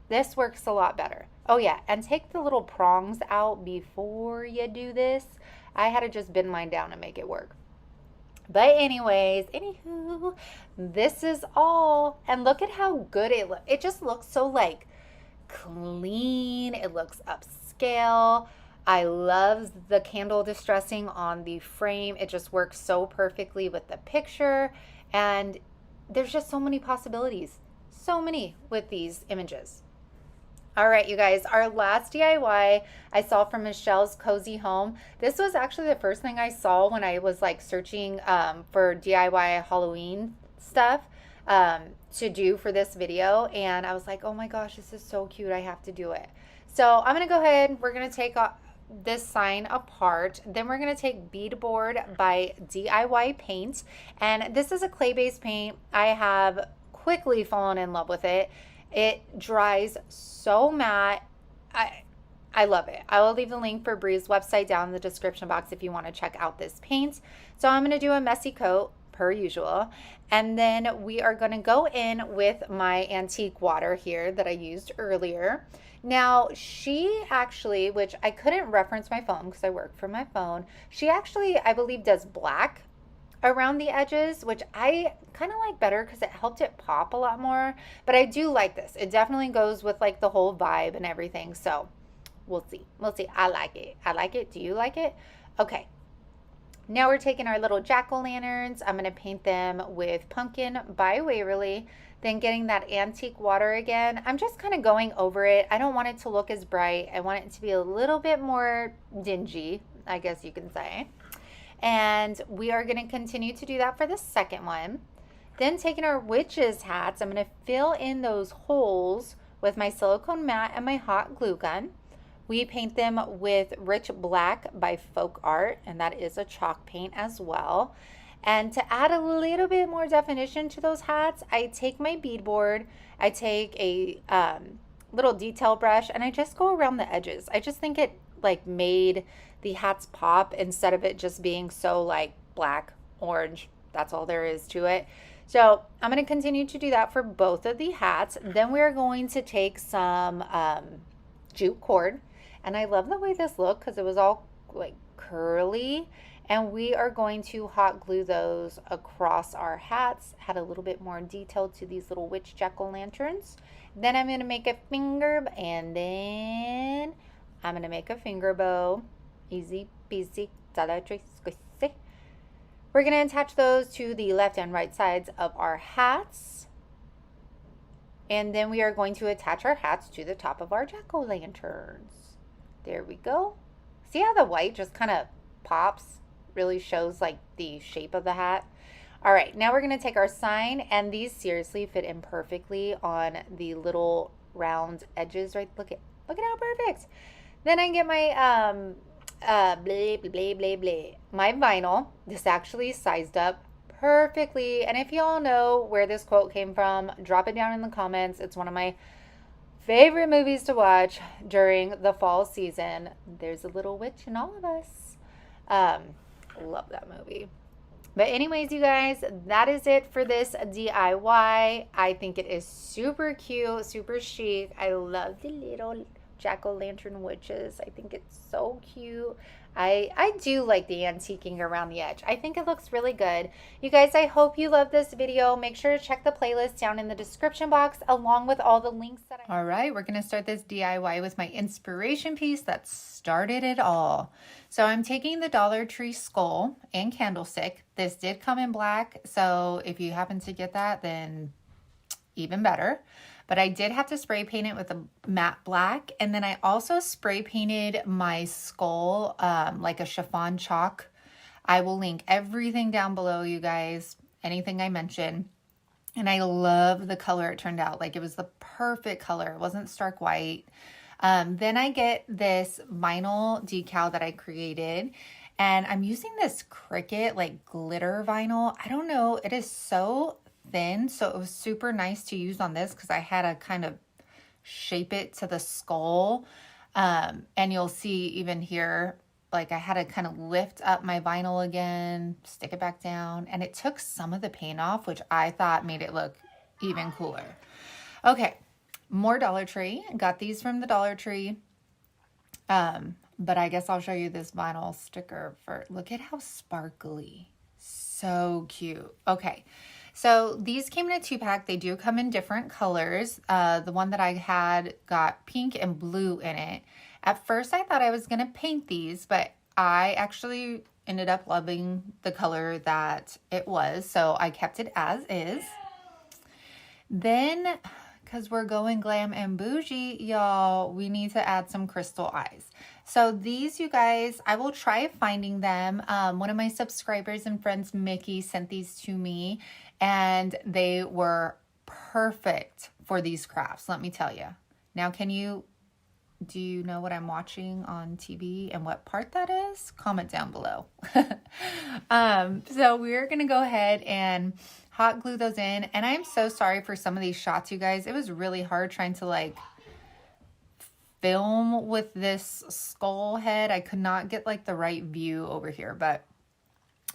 This works a lot better. Oh yeah, and take the little prongs out before you do this. I had to just bend mine down and make it work. But anyways, anywho, this is all. And look at how good it looks. It just looks so like clean. It looks upscale. I love the candle distressing on the frame. It just works so perfectly with the picture. And there's just so many possibilities. So many with these images. All right, you guys, our last DIY I saw from Michelle's Cozy Home. This was actually the first thing I saw when I was like searching for DIY Halloween stuff to do for this video. And I was like, oh my gosh, this is so cute. I have to do it. So I'm going to go ahead. We're going to take this sign apart. Then we're going to take Beadboard by DIY Paint. And this is a clay-based paint. I have quickly fallen in love with it. It dries so matte. I love it. I will leave the link for Bree's website down in the description box if you want to check out this paint. So I'm going to do a messy coat per usual. And then we are going to go in with my antique water here that I used earlier. Now, she actually, which I couldn't reference my phone because I work from my phone, she actually, I believe, does black around the edges, which I kind of like better because it helped it pop a lot more. But I do like this. It definitely goes with like the whole vibe and everything. So we'll see. We'll see. I like it. I like it. Do you like it? Okay. Now we're taking our little jack-o'-lanterns. I'm going to paint them with Pumpkin by Waverly. Then getting that antique water again. I'm just kind of going over it. I don't want it to look as bright. I want it to be a little bit more dingy, I guess you can say. And we are going to continue to do that for the second one. Then taking our witches' hats, I'm going to fill in those holes with my silicone mat and my hot glue gun. We paint them with Rich Black by Folk Art, and that is a chalk paint as well. And to add a little bit more definition to those hats, I take my beadboard, I take a little detail brush, and I just go around the edges. I just think it like made the hats pop instead of it just being so like black, orange. That's all there is to it. So I'm going to continue to do that for both of the hats. Then we're going to take some jute cord. And I love the way this looked because it was all like curly. And we are going to hot glue those across our hats. Had a little bit more detail to these little witch jack-o'-lanterns. Then I'm going to make a finger, and then I'm going to make a finger bow. Easy peasy, squishy. We're going to attach those to the left and right sides of our hats. And then we are going to attach our hats to the top of our jack-o'-lanterns. There we go. See how the white just kind of pops? Really shows like the shape of the hat. All right, now we're going to take our sign, and these seriously fit in perfectly on the little round edges, right? Look at how perfect. Then I get my my vinyl. This actually sized up perfectly. And if y'all know where this quote came from, drop it down in the comments. It's one of my favorite movies to watch during the fall season. There's a little witch in all of us. Love that movie. But anyways, you guys, that is it for this DIY. I think it is super cute, super chic. I love the little jack-o'-lantern witches. I think it's so cute. I do like the antiquing around the edge. I think it looks really good. You guys, I hope you love this video. Make sure to check the playlist down in the description box along with all the links that All right, we're going to start this DIY with my inspiration piece that started it all. So I'm taking the Dollar Tree skull and candlestick. This did come in black, so if you happen to get that, then even better. But I did have to spray paint it with a matte black. And then I also spray painted my skull like a chiffon chalk. I will link everything down below, you guys, anything I mentioned. And I love the color it turned out. Like it was the perfect color. It wasn't stark white. Then I get this vinyl decal that I created. And I'm using this Cricut like glitter vinyl. I don't know. It is so thin, so it was super nice to use on this because I had to kind of shape it to the skull. And you'll see even here, like I had to kind of lift up my vinyl again, stick it back down, and it took some of the paint off, which I thought made it look even cooler. Okay, more Dollar Tree. Got these from the Dollar Tree. But I guess I'll show you this vinyl sticker for, look at how sparkly. So cute. Okay. So these came in a 2-pack. They do come in different colors. The one that I had got pink and blue in it. At first I thought I was going to paint these, but I actually ended up loving the color that it was. So I kept it as is. Then, because we're going glam and bougie, y'all, we need to add some crystal eyes. So these, you guys, I will try finding them. One of my subscribers and friends, Mickey, sent these to me. And they were perfect for these crafts, let me tell you. Now, can you Do you know what I'm watching on TV and what part that is? Comment down below. So we're going to go ahead and hot glue those in. And I'm so sorry for some of these shots, you guys. It was really hard trying to like film with this skull head. I could not get like the right view over here, but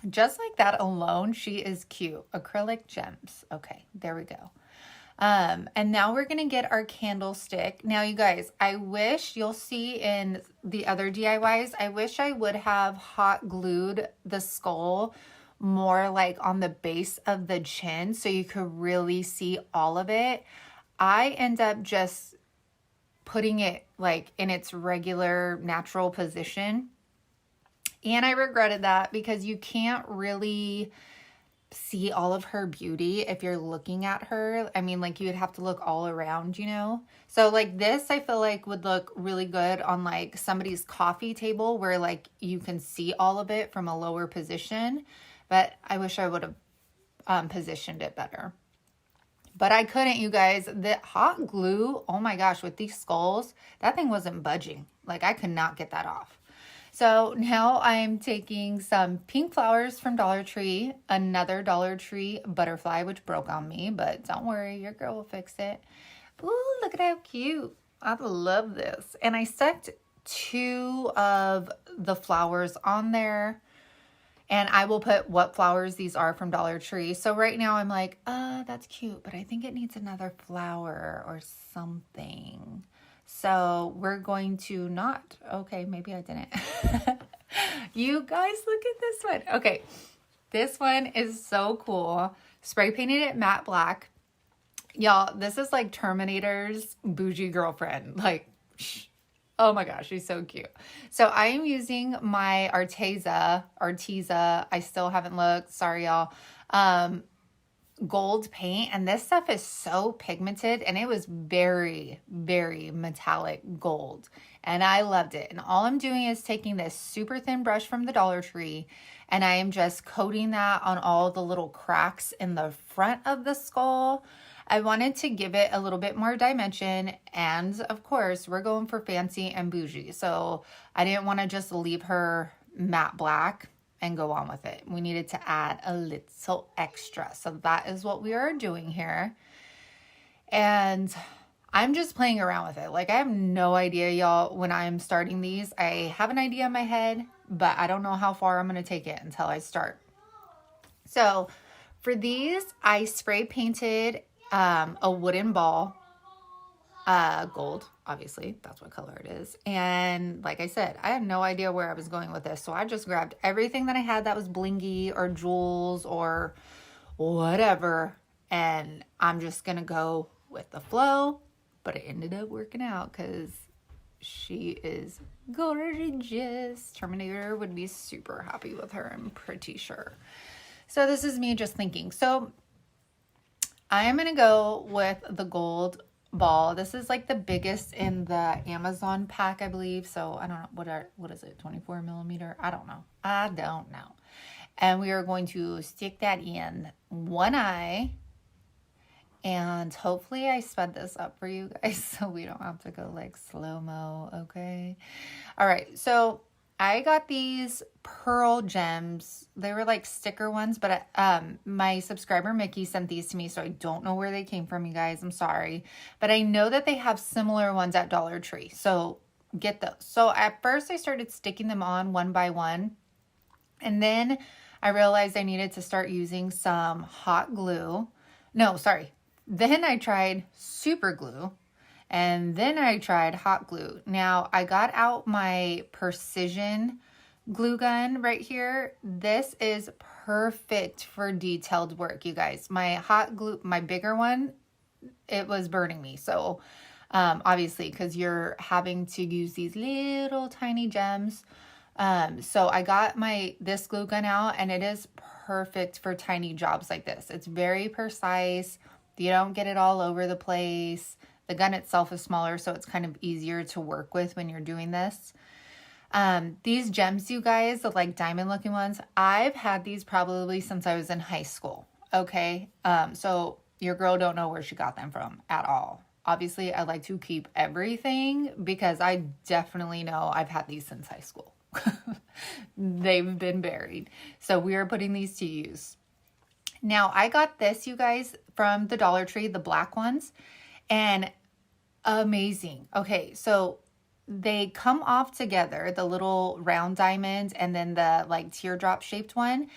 just like that alone, she is cute. Acrylic gems. Okay, there we go. And now we're going to get our candlestick. Now, you guys, I wish you'll see in the other DIYs, I wish I would have hot glued the skull more like on the base of the chin so you could really see all of it. I end up just putting it like in its regular natural position. And I regretted that because you can't really see all of her beauty if you're looking at her. I mean, like, you would have to look all around, you know? So like this, I feel like would look really good on like somebody's coffee table where like you can see all of it from a lower position. But I wish I would have positioned it better. But I couldn't, you guys. The hot glue, oh my gosh, with these skulls, that thing wasn't budging. Like, I could not get that off. So now I'm taking some pink flowers from Dollar Tree, another Dollar Tree butterfly, which broke on me, but don't worry, your girl will fix it. Ooh, look at how cute. I love this. And I stuck 2 of the flowers on there. And I will put what flowers these are from Dollar Tree. So right now I'm like, that's cute, but I think it needs another flower or something. So we're going to not, okay, maybe I didn't. You guys, look at this one. Okay, this one is so cool. Spray painted it matte black. Y'all, this is like Terminator's bougie girlfriend. Like, oh my gosh, she's so cute. So I am using my Arteza, I still haven't looked, sorry y'all, gold paint. And this stuff is so pigmented and it was very, very metallic gold. And I loved it. And all I'm doing is taking this super thin brush from the Dollar Tree and I am just coating that on all the little cracks in the front of the skull. I wanted to give it a little bit more dimension, and of course we're going for fancy and bougie, so I didn't want to just leave her matte black and go on with it. We needed to add a little extra, so that is what we are doing here. And I'm just playing around with it. Like, I have no idea, y'all, when I'm starting these. I have an idea in my head, but I don't know how far I'm going to take it until I start. So for these, I spray painted a wooden ball, gold, obviously, that's what color it is. And like I said, I had no idea where I was going with this. So I just grabbed everything that I had that was blingy or jewels or whatever. And I'm just going to go with the flow, but it ended up working out because she is gorgeous. Terminator would be super happy with her, I'm pretty sure. So this is me just thinking. So I am going to go with the gold ball. This is like the biggest in the Amazon pack, I believe. So I don't know. What is it? 24 millimeter? I don't know. And we are going to stick that in one eye. And hopefully I sped this up for you guys so we don't have to go like slow-mo, okay? All right, so I got these pearl gems. They were like sticker ones, but my subscriber Mickey sent these to me, so I don't know where they came from, you guys. I'm sorry. But I know that they have similar ones at Dollar Tree, so get those. So at first I started sticking them on one by one, and then I realized I needed to start using some hot glue. No, sorry. Then I tried super glue. And then I tried hot glue. Now, I got out my precision glue gun right here. This is perfect for detailed work, you guys. My hot glue, my bigger one, it was burning me. So, obviously, because you're having to use these little tiny gems. So I got this glue gun out, and it is perfect for tiny jobs like this. It's very precise. You don't get it all over the place. The gun itself is smaller, so it's kind of easier to work with when you're doing this. These gems, you guys, the like diamond looking ones, I've had these probably since I was in high school. Okay. So your girl don't know where she got them from at all. obviously I like to keep everything because I definitely know I've had these since high school. They've been buried. So we are putting these to use. Now I got this, you guys, from the Dollar Tree, the black ones, and amazing. Okay, so they come off together, the little round diamond and then the like teardrop shaped one.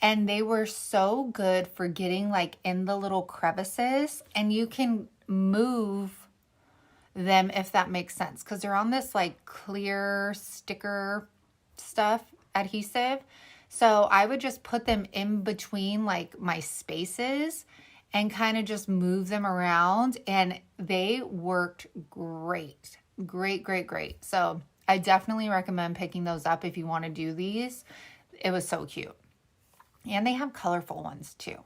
And they were so good for getting like in the little crevices, and you can move them if that makes sense, because they're on this like clear sticker stuff, adhesive. So I would just put them in between like my spaces and kind of just move them around, and they worked great. Great, great, great. So I definitely recommend picking those up if you want to do these. It was so cute. And they have colorful ones too.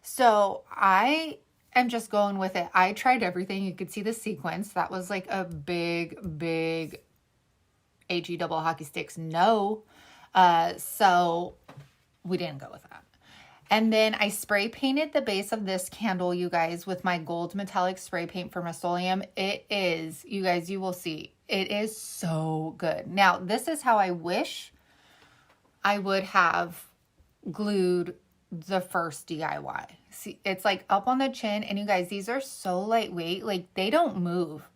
So I am just going with it. I tried everything. You could see the sequence. That was like a big, big HE double hockey sticks no. So we didn't go with that. And then I spray painted the base of this candle, you guys, with my gold metallic spray paint from Rust-Oleum. It is, you guys, you will see, it is so good. Now, this is how I wish I would have glued the first DIY. See, it's like up on the chin, and you guys, these are so lightweight, like they don't move,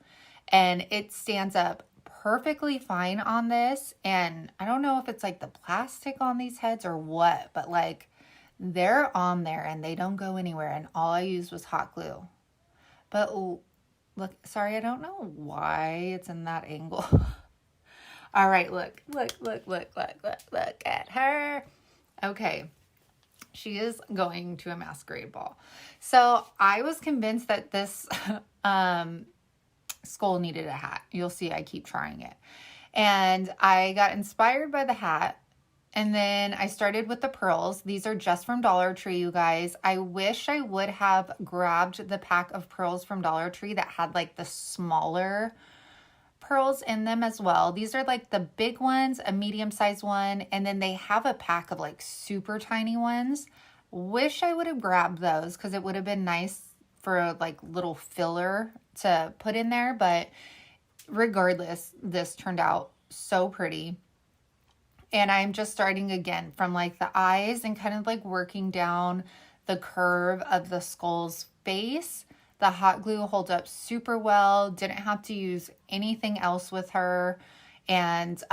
and it stands up perfectly fine on this. And I don't know if it's like the plastic on these heads or what, but like they're on there and they don't go anywhere, and all I used was hot glue. But look, sorry, I don't know why it's in that angle. All right, look at her. Okay, she is going to a masquerade ball. So I was convinced that this skull needed a hat. You'll see I keep trying it. And I got inspired by the hat. And then I started with the pearls. These are just from Dollar Tree, you guys. I wish I would have grabbed the pack of pearls from Dollar Tree that had like the smaller pearls in them as well. These are like the big ones, a medium-sized one, and then they have a pack of like super tiny ones. Wish I would have grabbed those because it would have been nice for a like little filler to put in there. But regardless, this turned out so pretty. And I'm just starting again from like the eyes and kind of like working down the curve of the skull's face. The hot glue holds up super well. Didn't have to use anything else with her. And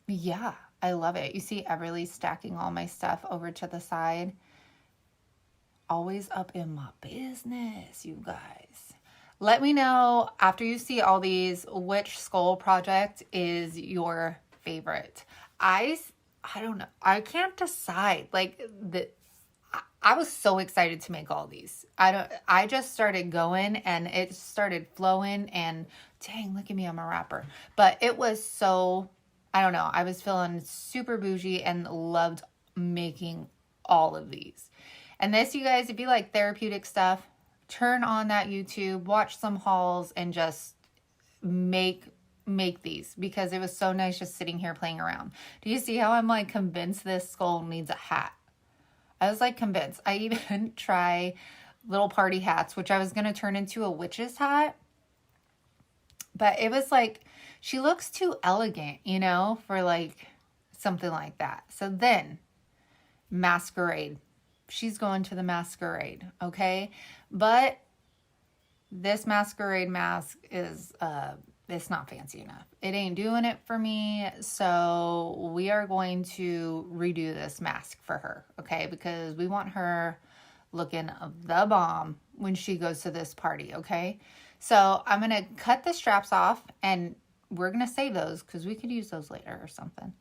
yeah, I love it. You see Everly stacking all my stuff over to the side. Always up in my business, you guys. Let me know after you see all these, which skull project is your favorite. I don't know. I can't decide. Like I was so excited to make all these. I just started going and it started flowing, and dang, look at me, I'm a rapper. But it was so, I don't know. I was feeling super bougie and loved making all of these. And this, you guys, if you like therapeutic stuff, turn on that YouTube, watch some hauls, and just make these, because it was so nice just sitting here playing around. Do you see how I'm like convinced this skull needs a hat? I was like convinced. I even try little party hats, which I was going to turn into a witch's hat. But it was like, she looks too elegant, you know, for like something like that. So then Masquerade. She's going to the Masquerade, okay? But this Masquerade mask is it's not fancy enough. It ain't doing it for me. So we are going to redo this mask for her, okay? Because we want her looking the bomb when she goes to this party, okay? So I'm going to cut the straps off, and we're going to save those because we could use those later or something.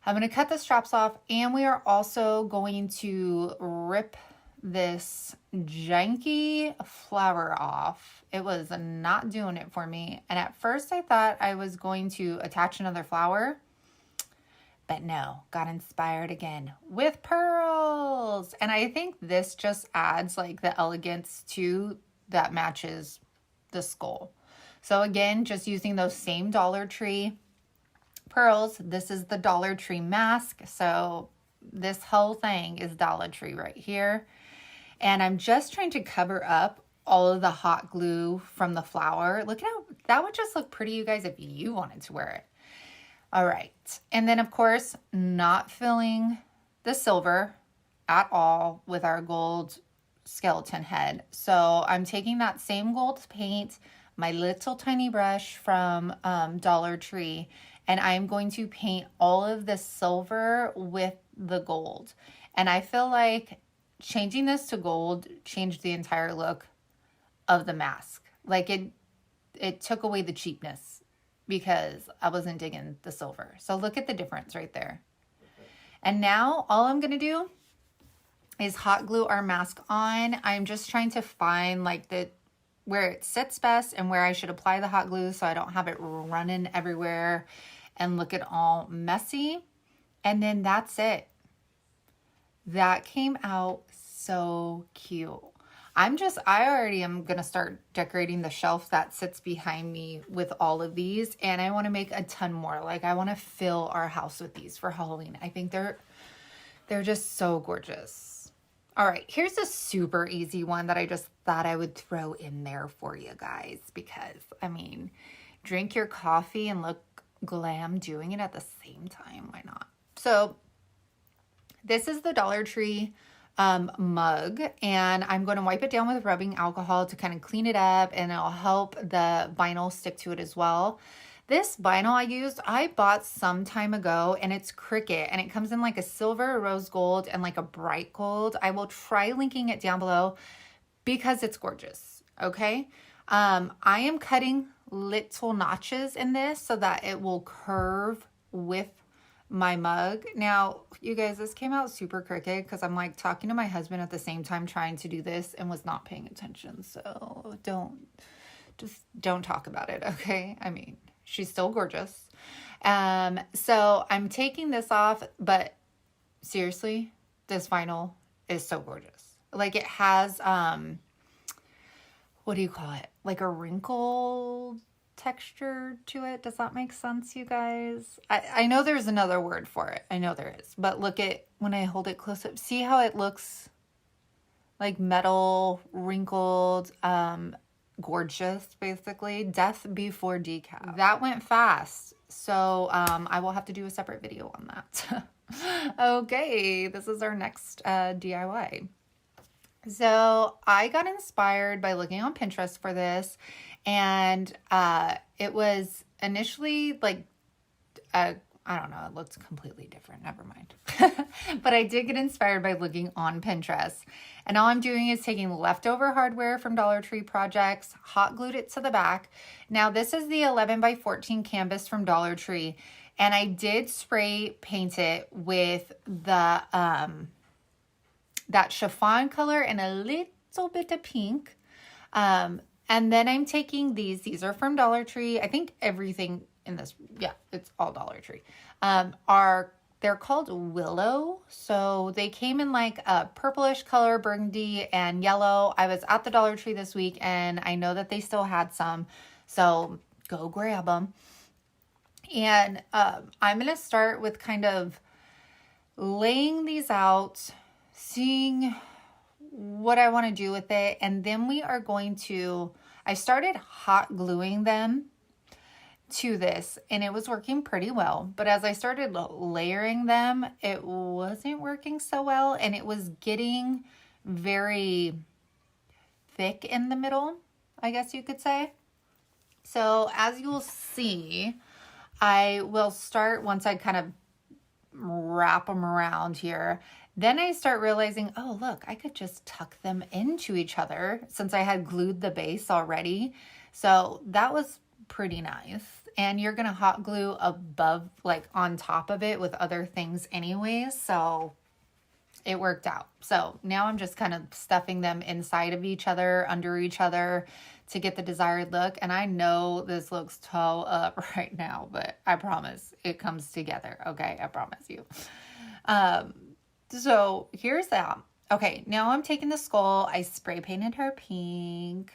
I'm going to cut the straps off, and we are also going to rip this janky flower off. It was not doing it for me. And at first I thought I was going to attach another flower, but no, got inspired again with pearls. And I think this just adds like the elegance to that matches the skull. So again, just using those same Dollar Tree pearls. This is the Dollar Tree mask. So this whole thing is Dollar Tree right here. And I'm just trying to cover up all of the hot glue from the flower. Look at how that would just look pretty, you guys, if you wanted to wear it. All right. And then, of course, not filling the silver at all with our gold skeleton head. So I'm taking that same gold paint, my little tiny brush from Dollar Tree, and I'm going to paint all of the silver with the gold. And I feel like changing this to gold changed the entire look of the mask. Like it took away the cheapness because I wasn't digging the silver. So look at the difference right there. And now all I'm going to do is hot glue our mask on. I'm just trying to find like where it sits best and where I should apply the hot glue so I don't have it running everywhere and look at all messy. And then that's it. That came out so cute. I already am going to start decorating the shelf that sits behind me with all of these. And I want to make a ton more. Like I want to fill our house with these for Halloween. I think they're just so gorgeous. All right, here's a super easy one that I just thought I would throw in there for you guys. Because, I mean, drink your coffee and look glam doing it at the same time. Why not? So this is the Dollar Tree mug, and I'm going to wipe it down with rubbing alcohol to kind of clean it up, and it'll help the vinyl stick to it as well. This vinyl I bought some time ago, and it's Cricut, and it comes in like a silver, a rose gold, and like a bright gold. I will try linking it down below because it's gorgeous. Okay. I am cutting little notches in this so that it will curve with my mug. Now, you guys, this came out super crooked because I'm like talking to my husband at the same time trying to do this and was not paying attention. So don't talk about it, okay? I mean, she's still gorgeous. So I'm taking this off, but seriously, this vinyl is so gorgeous. Like it has, what do you call it? Like a wrinkle texture to it. Does that make sense, you guys? I know there's another word for it. I know there is. But look at when I hold it close up. See how it looks like metal, wrinkled, gorgeous, basically. Death before decal. That went fast. So I will have to do a separate video on that. Okay, this is our next DIY. So I got inspired by looking on Pinterest for this. And it was initially like, I don't know, it looked completely different. Never mind. But I did get inspired by looking on Pinterest. And all I'm doing is taking leftover hardware from Dollar Tree projects, hot glued it to the back. Now this is the 11 by 14 canvas from Dollar Tree. And I did spray paint it with the, that chiffon color and a little bit of pink. And then I'm taking these are from Dollar Tree. I think everything in this, yeah, it's all Dollar Tree, they're called Willow. So they came in like a purplish color, burgundy and yellow. I was at the Dollar Tree this week and I know that they still had some. So go grab them. And I'm going to start with kind of laying these out, seeing what I want to do with it. And then we are going to, I started hot gluing them to this and it was working pretty well. But as I started layering them, it wasn't working so well. And it was getting very thick in the middle, I guess you could say. So as you'll see, I will start once I kind of wrap them around here. Then I start realizing, oh, look, I could just tuck them into each other since I had glued the base already. So that was pretty nice. And you're going to hot glue above, like on top of it with other things anyways. So it worked out. So now I'm just kind of stuffing them inside of each other, under each other to get the desired look. And I know this looks toe up right now, but I promise it comes together. Okay, I promise you. So here's that. Okay, now I'm taking the skull. I spray painted her pink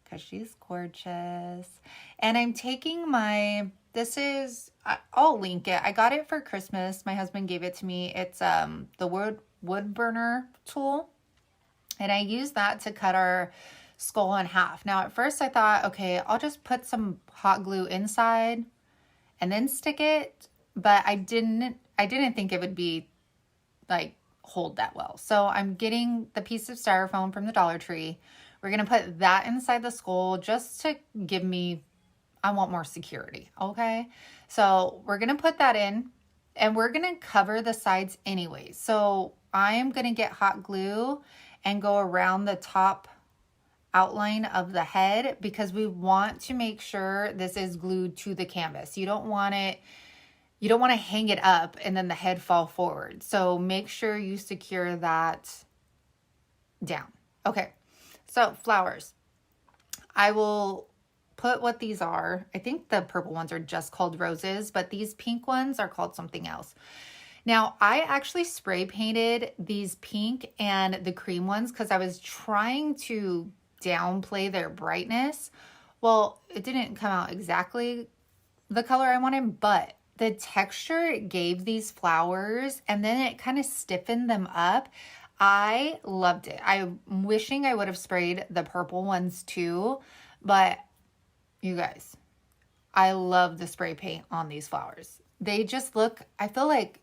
because she's gorgeous. And I'm taking I'll link it. I got it for Christmas. My husband gave it to me. It's the wood burner tool. And I use that to cut our skull in half. Now, at first I thought, okay, I'll just put some hot glue inside and then stick it, but I didn't think it would be like hold that well. So I'm getting the piece of styrofoam from the Dollar Tree. We're going to put that inside the skull just to give me, I want more security. Okay. So we're going to put that in and we're going to cover the sides anyway. So I am going to get hot glue and go around the top outline of the head because we want to make sure this is glued to the canvas. You don't want to hang it up and then the head fall forward. So make sure you secure that down. Okay. So flowers. I will put what these are. I think the purple ones are just called roses, but these pink ones are called something else. Now, I actually spray painted these pink and the cream ones because I was trying to downplay their brightness. Well, it didn't come out exactly the color I wanted, but the texture it gave these flowers and then it kind of stiffened them up. I loved it. I'm wishing I would have sprayed the purple ones too, but you guys, I love the spray paint on these flowers. They just look, I feel like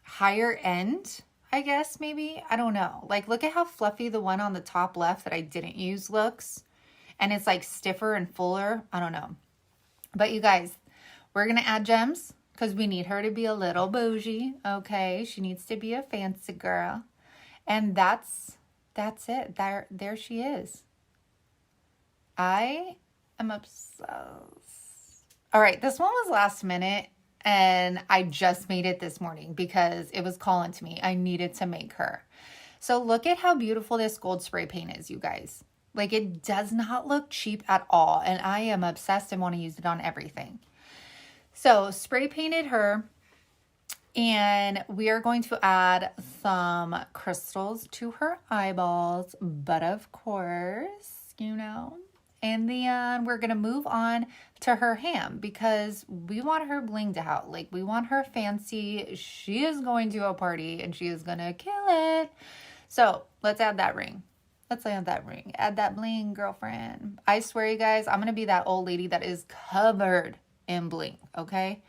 higher end, I guess, maybe. I don't know. Like, look at how fluffy the one on the top left that I didn't use looks. And it's like stiffer and fuller. I don't know. But you guys, we're going to add gems because we need her to be a little bougie. Okay. She needs to be a fancy girl. And that's it. There she is. I am obsessed. All right. This one was last minute. And I just made it this morning because it was calling to me. I needed to make her. So look at how beautiful this gold spray paint is, you guys. Like, it does not look cheap at all. And I am obsessed and want to use it on everything. So spray painted her. And we are going to add some crystals to her eyeballs. But of course, you know. And then we're going to move on to her ham because we want her blinged out. Like, we want her fancy. She is going to a party and she is going to kill it. So let's add that ring. Let's add that ring. Add that bling, girlfriend. I swear, you guys, I'm going to be that old lady that is covered in bling. Okay.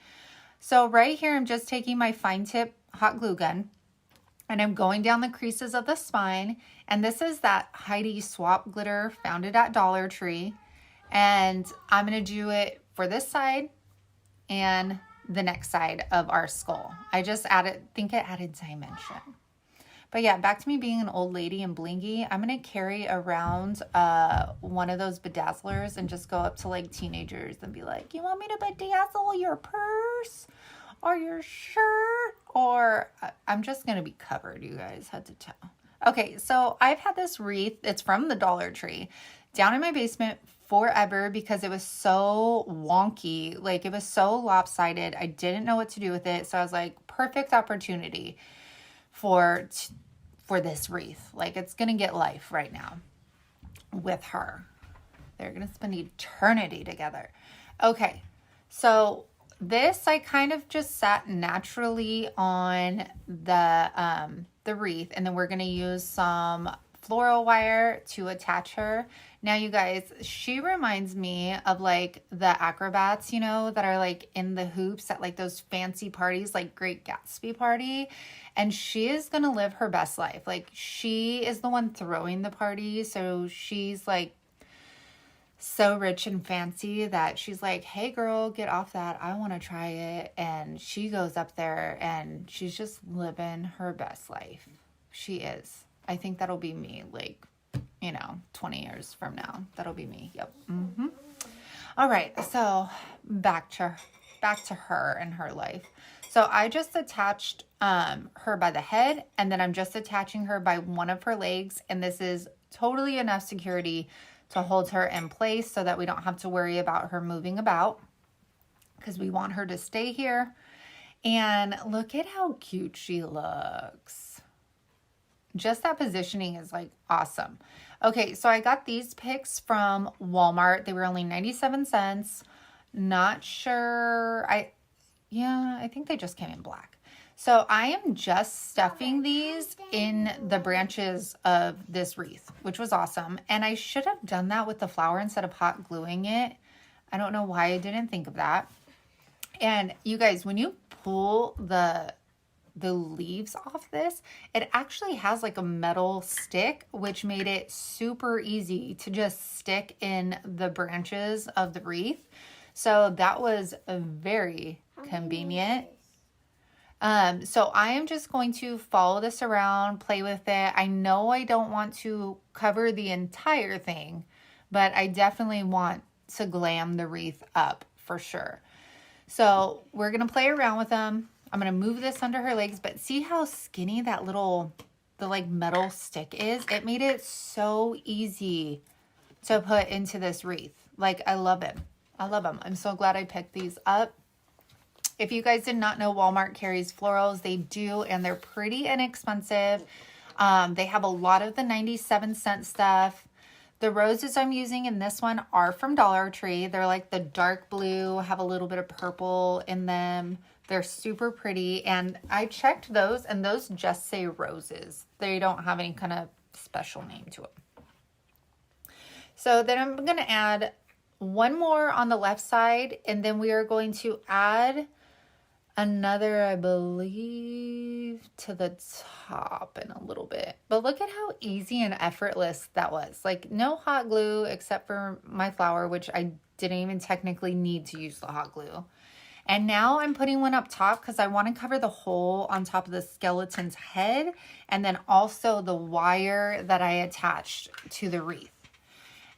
So right here, I'm just taking my fine tip hot glue gun and I'm going down the creases of the spine. And this is that Heidi Swap glitter found it at Dollar Tree. And I'm going to do it for this side and the next side of our skull. I just think it added dimension. But yeah, back to me being an old lady and blingy. I'm going to carry around one of those bedazzlers and just go up to like teenagers and be like, you want me to bedazzle your purse or your shirt? Or I'm just going to be covered, you guys, head to toe. Okay, so I've had this wreath. It's from the Dollar Tree down in my basement forever because it was so wonky. Like, it was so lopsided. I didn't know what to do with it. So I was like, perfect opportunity for this wreath. Like, it's going to get life right now with her. They're going to spend eternity together. Okay, so this I kind of just sat naturally on the wreath, and then we're going to use some floral wire to attach her. Now, you guys, she reminds me of like the acrobats, you know, that are like in the hoops at like those fancy parties, like Great Gatsby party. And she is going to live her best life. Like, she is the one throwing the party. So she's like so rich and fancy that she's like, hey girl, get off that. I want to try it. And she goes up there and she's just living her best life. She is. I think that'll be me, like, you know, 20 years from now. That'll be me. Yep. Mm-hmm. All right. So back to her and her life. So I just attached her by the head, and then I'm just attaching her by one of her legs. And this is totally enough security to hold her in place so that we don't have to worry about her moving about, because we want her to stay here. And look at how cute she looks. Just that positioning is like awesome. Okay, so I got these picks from Walmart. They were only 97 cents. Not sure. I think they just came in black. So I am just stuffing these in the branches of this wreath, which was awesome. And I should have done that with the flower instead of hot gluing it. I don't know why I didn't think of that. And you guys, when you pull the leaves off this, it actually has like a metal stick, which made it super easy to just stick in the branches of the wreath. So that was very convenient. So I am just going to follow this around, play with it. I know I don't want to cover the entire thing, but I definitely want to glam the wreath up for sure. So we're going to play around with them. I'm going to move this under her legs, but see how skinny that the like metal stick is? It made it so easy to put into this wreath. Like, I love it. I love them. I'm so glad I picked these up. If you guys did not know, Walmart carries florals. They do, and they're pretty inexpensive. They have a lot of the 97-cent stuff. The roses I'm using in this one are from Dollar Tree. They're like the dark blue, have a little bit of purple in them. They're super pretty, and I checked those, and those just say roses. They don't have any kind of special name to it. So then I'm going to add one more on the left side, and then we are going to add another, I believe, to the top in a little bit. But look at how easy and effortless that was. Like, no hot glue except for my flower, which I didn't even technically need to use the hot glue. And now I'm putting one up top because I want to cover the hole on top of the skeleton's head, and then also the wire that I attached to the wreath.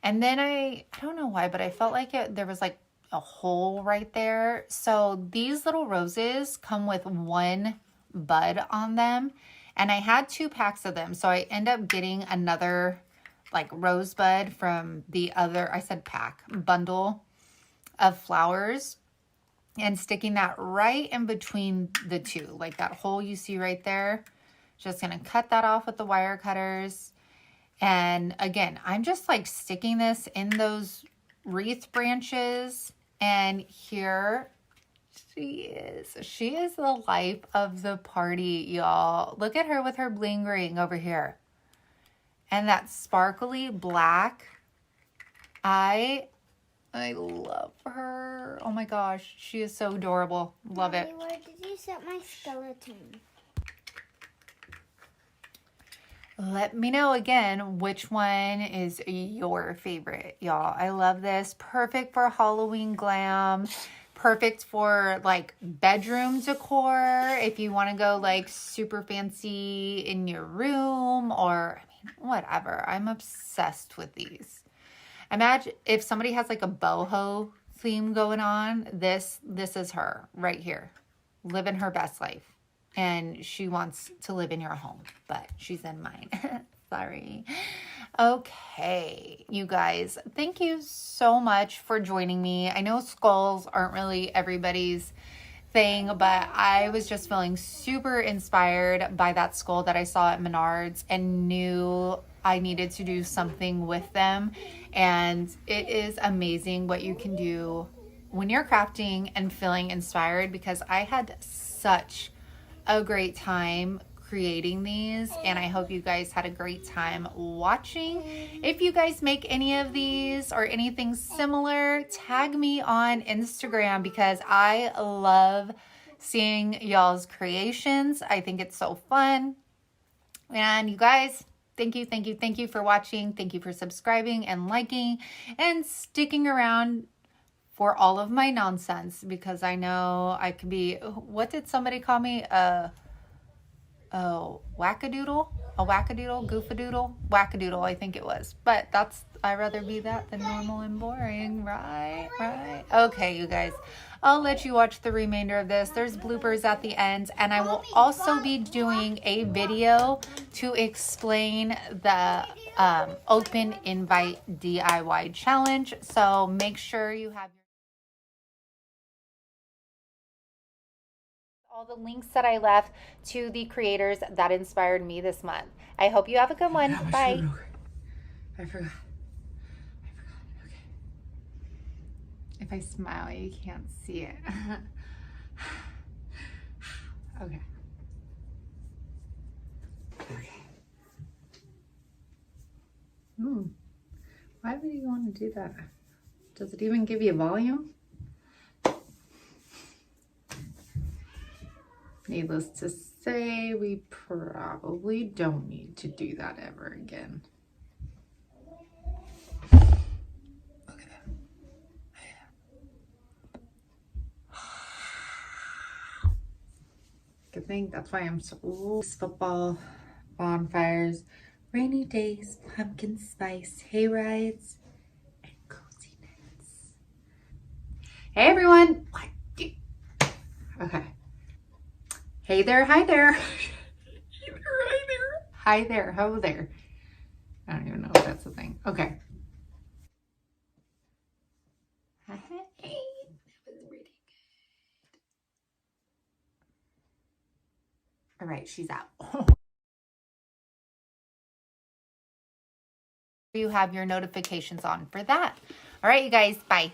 And then I don't know why, but I felt like there was like a hole right there. So these little roses come with one bud on them, and I had 2 packs of them. So I end up getting another like rosebud from the other, I said pack, bundle of flowers, and sticking that right in between the 2, like that hole you see right there. Just gonna cut that off with the wire cutters. And again, I'm just like sticking this in those wreath branches. And here she is. She is the life of the party, y'all. Look at her with her bling ring over here. And that sparkly black. I love her. Oh my gosh, she is so adorable. Love it. Where did you set my skeleton? Let me know again which one is your favorite, y'all. I love this. Perfect for Halloween glam. Perfect for like bedroom decor. If you want to go like super fancy in your room, or I mean, whatever. I'm obsessed with these. Imagine if somebody has like a boho theme going on. This is her right here, living her best life. And she wants to live in your home, but she's in mine. Sorry. Okay, you guys, thank you so much for joining me. I know skulls aren't really everybody's thing, but I was just feeling super inspired by that skull that I saw at Menards and knew I needed to do something with them. And it is amazing what you can do when you're crafting and feeling inspired, because I had such a great time creating these, and I hope you guys had a great time watching. If you guys make any of these or anything similar, tag me on Instagram, because I love seeing y'all's creations. I think it's so fun. And you guys, thank you for watching. Thank you for subscribing and liking and sticking around for all of my nonsense, because I know I could be, what did somebody call me? Wackadoodle? A wackadoodle? Goofadoodle? Wackadoodle, I think it was. But I'd rather be that than normal and boring, right? Right? Okay, you guys. I'll let you watch the remainder of this. There's bloopers at the end, and I will also be doing a video to explain the open invite DIY challenge. So make sure you have all the links that I left to the creators that inspired me this month. I hope you have a good one. Bye. I forgot. Okay. If I smile, you can't see it. Okay. Why would you want to do that? Does it even give you volume? Needless to say, we probably don't need to do that ever again. Look at that. Good thing. That's why I'm so football, bonfires, rainy days, pumpkin spice, hay rides, and cozy nights. Hey everyone! What? Okay. Hey there, hi there. Hey there, hi there. Hi there, ho there. I don't even know if that's a thing. Okay. Hey, that was really good. All right, she's out. You have your notifications on for that. All right, you guys, bye.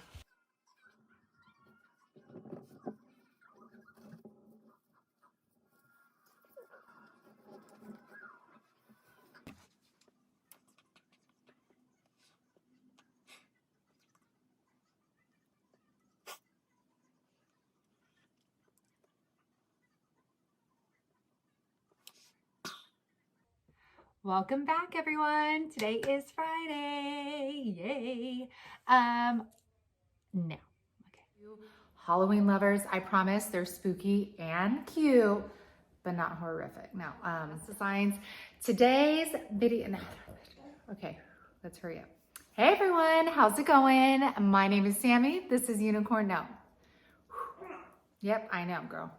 Welcome back, everyone. Today is Friday. Yay. No. Okay. Halloween lovers, I promise they're spooky and cute, but not horrific. Now, designs. Today's video. No. Okay, let's hurry up. Hey everyone, how's it going? My name is Sammy. This is Unicorn. No. Yep, I know, girl.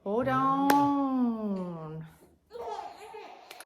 Hold on.